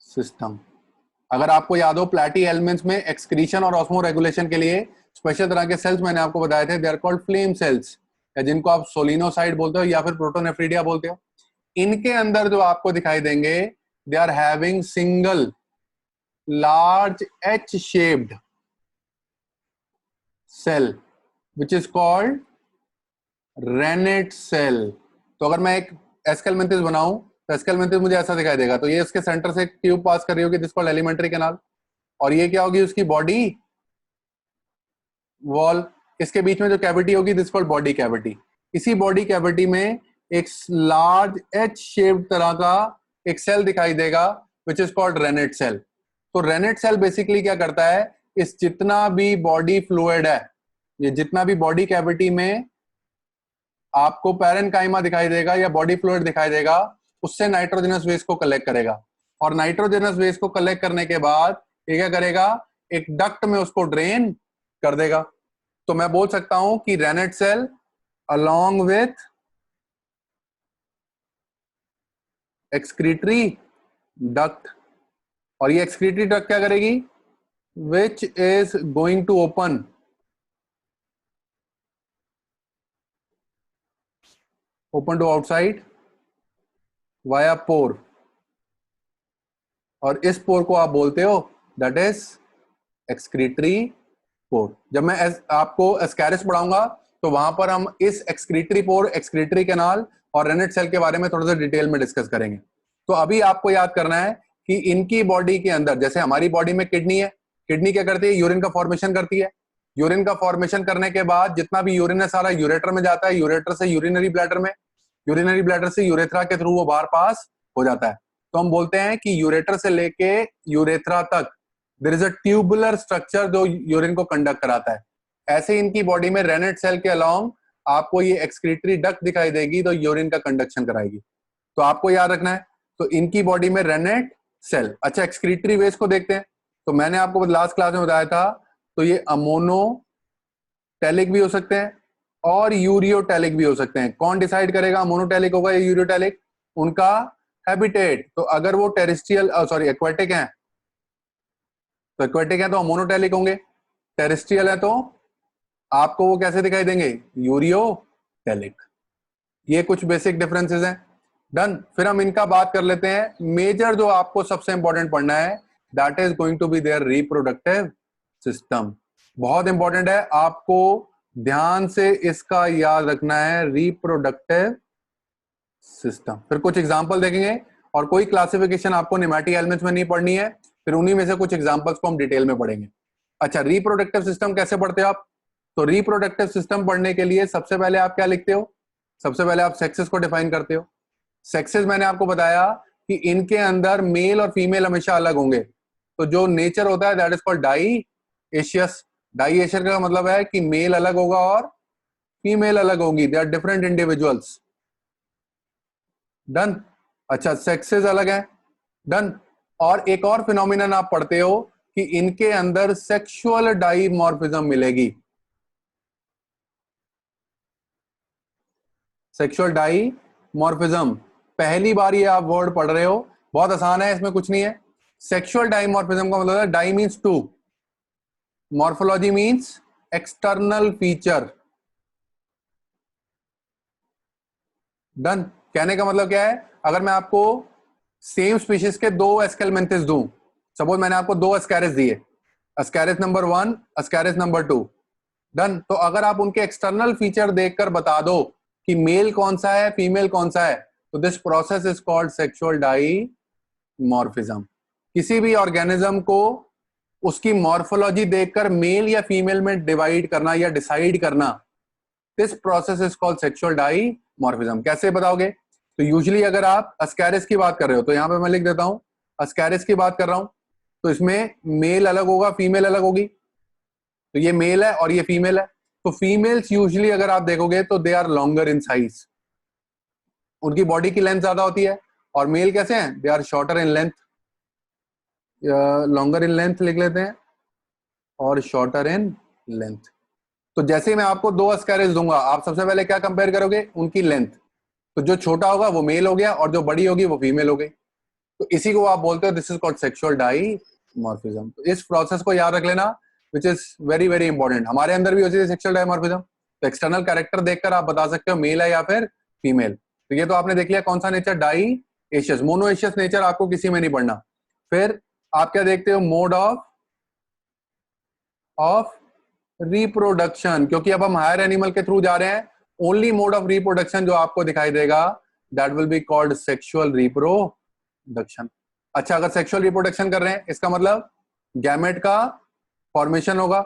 सिस्टम। अगर आपको याद हो प्लैटी एलिमेंट्स में एक्सक्रीशन और ऑस्मो रेगुलेशन के लिए स्पेशल तरह के सेल्स मैंने आपको बताए थे, they are called flame cells, या जिनको आप सोलिनोसाइड बोलते हो या फिर प्रोटोनेफ्रिडिया बोलते हो। इनके अंदर जो आपको दिखाई देंगे they are having single large H shaped cell which is called renette cell. तो अगर मैं एक एस्केलमेंथिस बनाऊं तो एस्केलमेंथिस मुझे ऐसा दिखाई देगा। तो ये उसके सेंटर से एक ट्यूब पास कर रही होगी दिस कॉल्ड एलिमेंट्री कैनाल, और ये क्या होगी उसकी बॉडी वॉल। इसके बीच में जो कैविटी होगी दिस कॉल्ड बॉडी कैविटी। इसी बॉडी कैविटी में एक लार्ज एच शेप्ड तरह का एक सेल दिखाई देगा which is called renette cell. तो रेनेट सेल बेसिकली क्या करता है, इस जितना भी बॉडी फ्लूइड है, ये जितना भी बॉडी कैविटी में आपको पैरेनकाइमा दिखाई देगा या बॉडी फ्लूइड दिखाई देगा, उससे नाइट्रोजनस वेस्ट को कलेक्ट करेगा, और नाइट्रोजनस वेस्ट को कलेक्ट करने के बाद ये क्या करेगा, एक डक्ट में उसको ड्रेन कर देगा। तो मैं बोल सकता हूं कि renette cell along with excretory duct, और ये एक्सक्रीटरी डक्ट क्या करेगी, which is going to open to outside via pore, और इस पोर को आप बोलते हो दैट इज एक्सक्रीटरी पोर। जब मैं आपको एस्कैरिस पढ़ाऊंगा तो वहां पर हम इस एक्सक्रीटरी पोर, एक्सक्रीटरी कैनाल और रेनेट सेल के बारे में थोड़ा सा डिटेल में डिस्कस करेंगे। तो अभी आपको याद करना है कि इनकी बॉडी के अंदर, जैसे हमारी बॉडी में किडनी है, किडनी क्या करती है, यूरिन का फॉर्मेशन करती है। यूरिन का फॉर्मेशन करने के बाद जितना भी यूरिन है सारा यूरेटर में जाता है, यूरेटर से यूरिनरी ब्लैडर में, यूरिनरी ब्लैडर से यूरेथ्रा के थ्रू वो बाहर पास हो जाता है। तो हम बोलते हैं कि यूरेटर से लेके यूरेथ्रा तक there is a tubular structure जो यूरिन को कंडक्ट कराता है। ऐसे इनकी बॉडी में रेनेट सेल के अलोंग आपको ये एक्सक्रीटरी डक्ट दिखाई देगी तो यूरिन का कंडक्शन कराएगी। तो आपको याद रखना है, तो इनकी बॉडी में रेनेट सेल। अच्छा, एक्सक्रीटरी वेस्ट को देखते हैं। तो मैंने आपको लास्ट क्लास में बताया था, तो ये अमोनोटैलिक भी हो सकते हैं और यूरियोटैलिक भी हो सकते हैं। कौन डिसाइड करेगा मोनोटैलिक होगा या यूरियोटैलिक? उनका हैबिटेट। तो अगर वो टेरेस्ट्रियल एक्वेटिक हैं तो एक्वेटिक है तो मोनोटैलिक होंगे, टेरेस्ट्रियल है तो आपको वो कैसे दिखाई देंगे, यूरियोटैलिक। ये कुछ बेसिक डिफरेंसेस हैं। डन। फिर हम इनका बात कर लेते हैं। मेजर जो आपको सबसे इंपॉर्टेंट पढ़ना है that is going to be there reproductive system. बहुत इंपॉर्टेंट है, आपको ध्यान से इसका याद रखना है, रिप्रोडक्टिव सिस्टम। फिर कुछ एग्जांपल देखेंगे और कोई क्लासिफिकेशन आपको निमैटिक एलिमेंट्स में नहीं पढ़नी है, फिर उन्हीं में से कुछ एग्जांपल्स को हम डिटेल में पढ़ेंगे। अच्छा, रिप्रोडक्टिव सिस्टम कैसे पढ़ते हो आप? तो रिप्रोडक्टिव सिस्टम पढ़ने के लिए सबसे पहले आप क्या लिखते हो, सबसे पहले आप सेक्सेस को डिफाइन करते हो। सेक्सेस मैंने आपको बताया कि इनके अंदर मेल और फीमेल हमेशा अलग होंगे। तो जो नेचर होता है दैट इज कॉल्ड डाइएशियस। डाइएशियस का मतलब है कि मेल अलग होगा और फीमेल अलग होगी, they are different individuals. Done. अच्छा, सेक्सेस अलग है। डन। और एक और फिनोमिनन आप पढ़ते हो कि इनके अंदर सेक्सुअल डाइमॉर्फिज्म मिलेगी। सेक्सुअल डाइमॉर्फिज्म, पहली बार ये आप वर्ड पढ़ रहे हो, बहुत आसान है, इसमें कुछ नहीं है। सेक्सुअल डाइमॉर्फिज्म का मतलब है di means two, morphology means external feature. Done. कहने का मतलब क्या है, अगर मैं आपको सेम स्पीशीज के दो एस्केलमेंथिस दूं, सपोज मैंने आपको दो एस्कैरिस दिए, Ascaris number 1, Ascaris number 2। Done. तो अगर आप उनके एक्सटर्नल फीचर देखकर बता दो कि मेल कौन सा है फीमेल कौन सा है, तो this process is called sexual dimorphism. किसी भी ऑर्गेनिज्म को उसकी मॉर्फोलॉजी देखकर मेल या फीमेल में डिवाइड करना या डिसाइड करना, this process is called sexual dimorphism. कैसे बताओगे? तो यूजुअली अगर आप एस्कैरिस की बात कर रहे हो तो यहां पे मैं लिख देता हूं, एस्कैरिस की बात कर रहा हूं, तो इसमें मेल अलग होगा, फीमेल अलग होगी। तो ये मेल है और ये फीमेल है। तो फीमेल्स यूजुअली अगर आप देखोगे तो they are longer in size, उनकी बॉडी की लेंथ ज्यादा होती है। और मेल कैसे हैं, they are shorter in length, longer in length लिख लेते हैं और शॉर्टर इन लेंथ। तो जैसे मैं आपको दो एस्कैरिस दूंगा, आप सबसे पहले क्या कंपेयर करोगे, उनकी लेंथ। तो जो छोटा होगा वो मेल हो गया और जो बड़ी होगी वो फीमेल हो गई। तो इसी को आप बोलते हो this is called sexual dimorphism. तो इस प्रोसेस को याद रख लेना, विच इज वेरी वेरी इंपॉर्टेंट। हमारे अंदर भी होती है सेक्सुअल डाइमॉर्फिज्म। तो एक्सटर्नल कैरेक्टर देखकर आप बता सकते हो मेल है या फिर फीमेल। तो ये तो आपने देख लिया कौन सा नेचर, डाइएशियस। मोनोएशियस नेचर आपको किसी में नहीं पढ़ना। फिर आप क्या देखते हो, मोड ऑफ रिप्रोडक्शन, क्योंकि अब हम हायर एनिमल के थ्रू जा रहे हैं। ओनली मोड ऑफ रिप्रोडक्शन जो आपको दिखाई देगा that will be called sexual reproduction. अच्छा, अगर सेक्सुअल रिप्रोडक्शन कर रहे हैं इसका मतलब गैमेट का फॉर्मेशन होगा।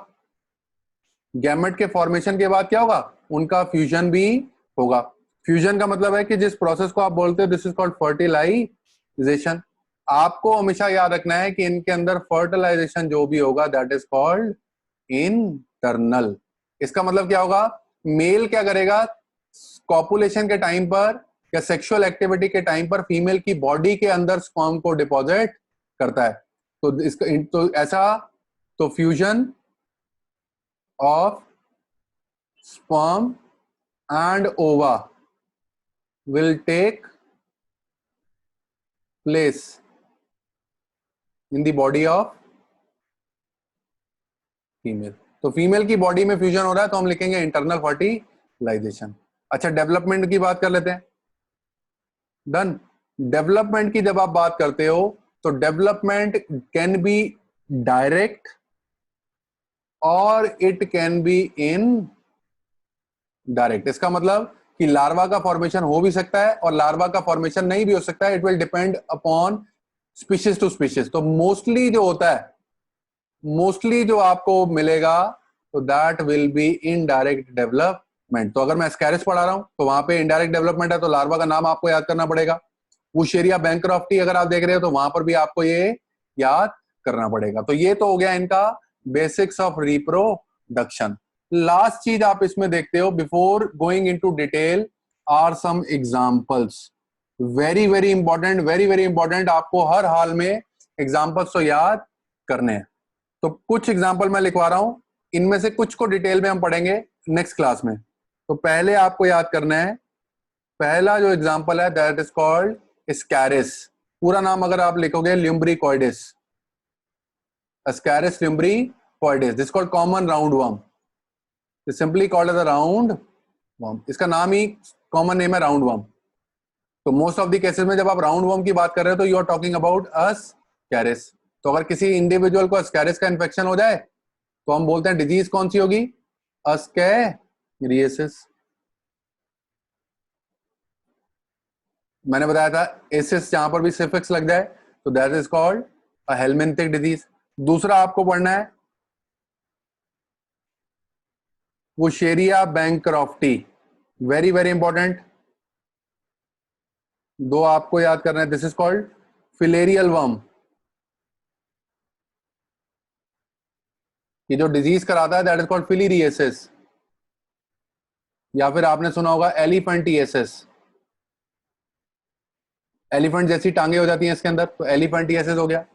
गैमेट के फॉर्मेशन के बाद क्या होगा, उनका फ्यूजन भी होगा। फ्यूजन का मतलब है कि जिस प्रोसेस को आप बोलते हो दिस इज कॉल्ड फर्टिलाइजेशन। आपको हमेशा याद रखना है कि इनके अंदर फर्टिलाइजेशन जो भी होगा दैट इज कॉल्ड इंटरनल। इसका मतलब क्या होगा, मेल क्या करेगा, कॉपुलेशन के टाइम पर या सेक्सुअल एक्टिविटी के टाइम पर फीमेल की बॉडी के अंदर स्पर्म को डिपॉजिट करता है। तो इसका तो ऐसा, तो fusion of sperm and ova will take place in the body of female। तो फीमेल की बॉडी में फ्यूजन हो रहा है तो हम लिखेंगे इंटरनल फर्टिलाइजेशन। अच्छा, डेवलपमेंट की बात कर लेते हैं। डन। डेवलपमेंट की जब आप बात करते हो तो डेवलपमेंट कैन बी डायरेक्ट और it can be in direct. इसका मतलब कि लार्वा का फॉर्मेशन हो भी सकता है और लार्वा का फॉर्मेशन नहीं भी हो सकता है। It will depend upon species to species. तो मोस्टली जो होता है, मोस्टली जो आपको मिलेगा तो that will be indirect development. तो अगर मैं स्कैरिस पढ़ा रहा हूं तो वहां पे इनडायरेक्ट डेवलपमेंट है, तो लार्वा का नाम आपको याद करना पड़ेगा। वुशेरिया बैंक्रॉफ्टी अगर आप देख रहे हो तो वहां पर भी आपको ये याद करना पड़ेगा। तो ये तो हो गया इनका बेसिक्स ऑफ रिप्रोडक्शन। लास्ट चीज आप इसमें देखते हो before going into detail are some examples. Very very important, very very important. आपको हर हाल में एग्जांपल्स तो याद करने हैं। तो कुछ एग्जांपल मैं लिखवा रहा हूं, इनमें से कुछ को डिटेल में हम पढ़ेंगे नेक्स्ट क्लास में। तो पहले आपको याद करना है, पहला जो एग्जांपल है दैट इज कॉल्ड स्कैरिस। पूरा नाम अगर आप लिखोगे ल्यूम्ब्रिकॉइडिस, Ascaris lumbricoides, this is called common roundworm, is simply called as a roundworm। इसका नाम ही कॉमन नेम है राउंडवर्म। तो मोस्ट ऑफ द केसेस में जब आप राउंडवर्म की बात कर रहे हो तो यू आर टॉकिंग अबाउट अस्कैरिस। तो अगर किसी इंडिविजुअल को अस्कैरिस का इन्फेक्शन हो जाए तो हम बोलते हैं डिजीज कौन सी होगी, अस्कैरियोसिस। मैंने बताया था एसिस जहां पर भी सिफिक्स लग जाए तो that is called a helminthic disease. दूसरा आपको पढ़ना है वुशेरिया बैंक्रॉफ्टी, वेरी वेरी इंपॉर्टेंट। दो आपको याद करना है, this is called filarial worm. ये जो डिजीज कराता है दैट इज कॉल्ड फिलीरिएसिस, या फिर आपने सुना होगा एलिफेंटिएसिस। एलिफेंट जैसी टांगे हो जाती हैं इसके अंदर, तो एलिफेंटिएसिस हो गया।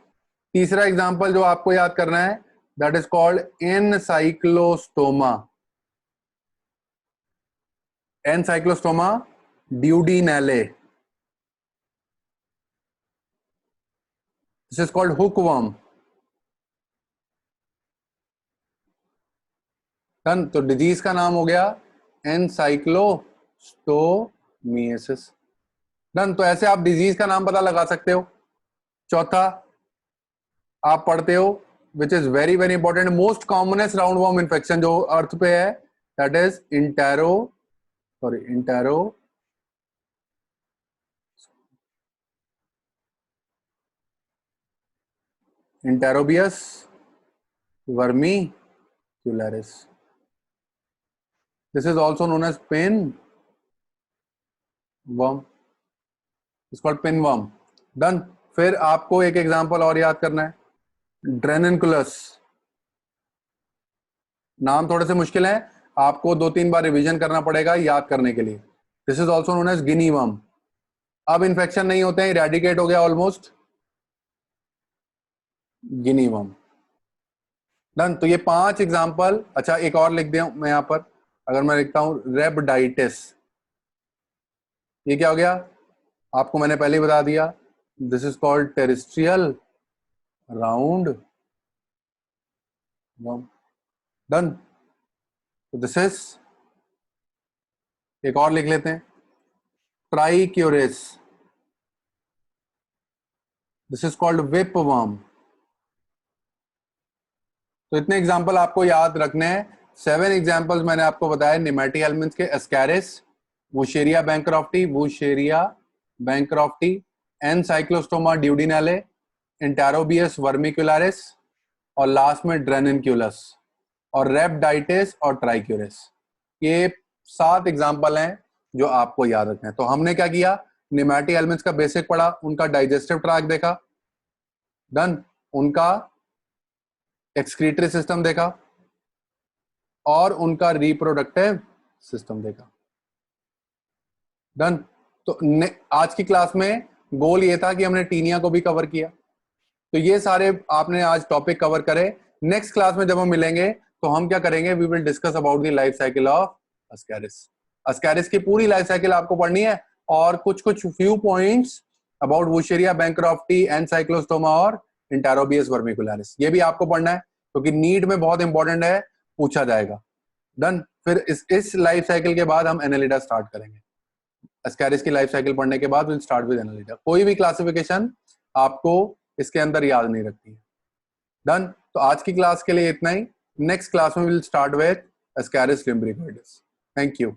तीसरा एग्जांपल जो आपको याद करना है that is called Ancylostoma, Ancylostoma duodenale, this is called hookworm. Done. तो डिजीज का नाम हो गया एनसाइक्लोस्टोमिएसिस। डन। तो ऐसे आप डिजीज का नाम पता लगा सकते हो। चौथा आप पढ़ते हो which is very very important, most commonest roundworm infection जो अर्थ पे है that is Enterobius vermicularis. This is also known as pin worm, is called pin worm. Done. फिर आपको एक एग्जांपल और याद करना है, ड्रेननकुलस। नाम थोड़े से मुश्किल है, आपको 2-3 बार रिवीजन करना पड़ेगा याद करने के लिए। This is also known as guinea worm. अब इन्फेक्शन नहीं होते हैं, इरेडिकेट हो गया ऑलमोस्ट, गिनी वर्म। डन। तो ये 5 एग्जांपल। अच्छा, एक और लिख दिया मैं यहां पर, अगर मैं लिखता हूं रेबडाइटिस, ये क्या हो गया आपको मैंने पहले ही बता दिया, this is called terrestrial round worm. Done. तो दिस इज, एक और लिख लेते हैं Trichuris, this is called whip worm. तो इतने एग्जांपल आपको याद रखने हैं। 7 एग्जांपल्स मैंने आपको बताया निमेटी हेलमिंथ्स के, एस्कैरिस, वुशेरिया बैंक्रॉफ्टी, एनसाइक्लोस्टोमा ड्यूडिनाले, इंटेरोबियस वर्मिकुलारिस और लास्ट में ड्रेनेनक्यूलस और रेप्टाइटिस और ट्राइक्यूरिस। ये 7 एग्जांपल हैं जो आपको याद रखना है। तो हमने क्या किया, निमेटी हेलमिंथ्स का बेसिक पढ़ा, उनका डाइजेस्टिव ट्रैक्ट देखा, डन, उनका एक्सक्रीटरी सिस्टम देखा और उनका रिप्रोडक्टिव सिस्टम देखा, डन। तो आज की क्लास में गोल ये था कि हमने टीनिया को भी कवर किया। तो ये सारे आपने आज टॉपिक कवर करे। नेक्स्ट क्लास में जब हम मिलेंगे तो हम क्या करेंगे, we will discuss about the life cycle of Ascaris. Ascaris की पूरी लाइफ साइकिल आपको पढ़नी है और कुछ few points about Wuchereria bancrofti, Ancylostoma और इंटेरोबियस वर्मिकुलारिस, ये भी आपको पढ़ना है क्योंकि नीट में बहुत इंपॉर्टेंट है, पूछा जाएगा, डन। फिर इस लाइफ साइकिल के बाद हम एनालिडा स्टार्ट करेंगे। अस्कैरिस की लाइफ साइकिल पढ़ने के बाद विल स्टार्ट विद एनालिडा। कोई भी क्लासिफिकेशन आपको इसके अंदर याद नहीं रखती है, डन। तो आज की क्लास के लिए इतना ही। नेक्स्ट क्लास में will start with Ascaris lumbricoides. Thank you.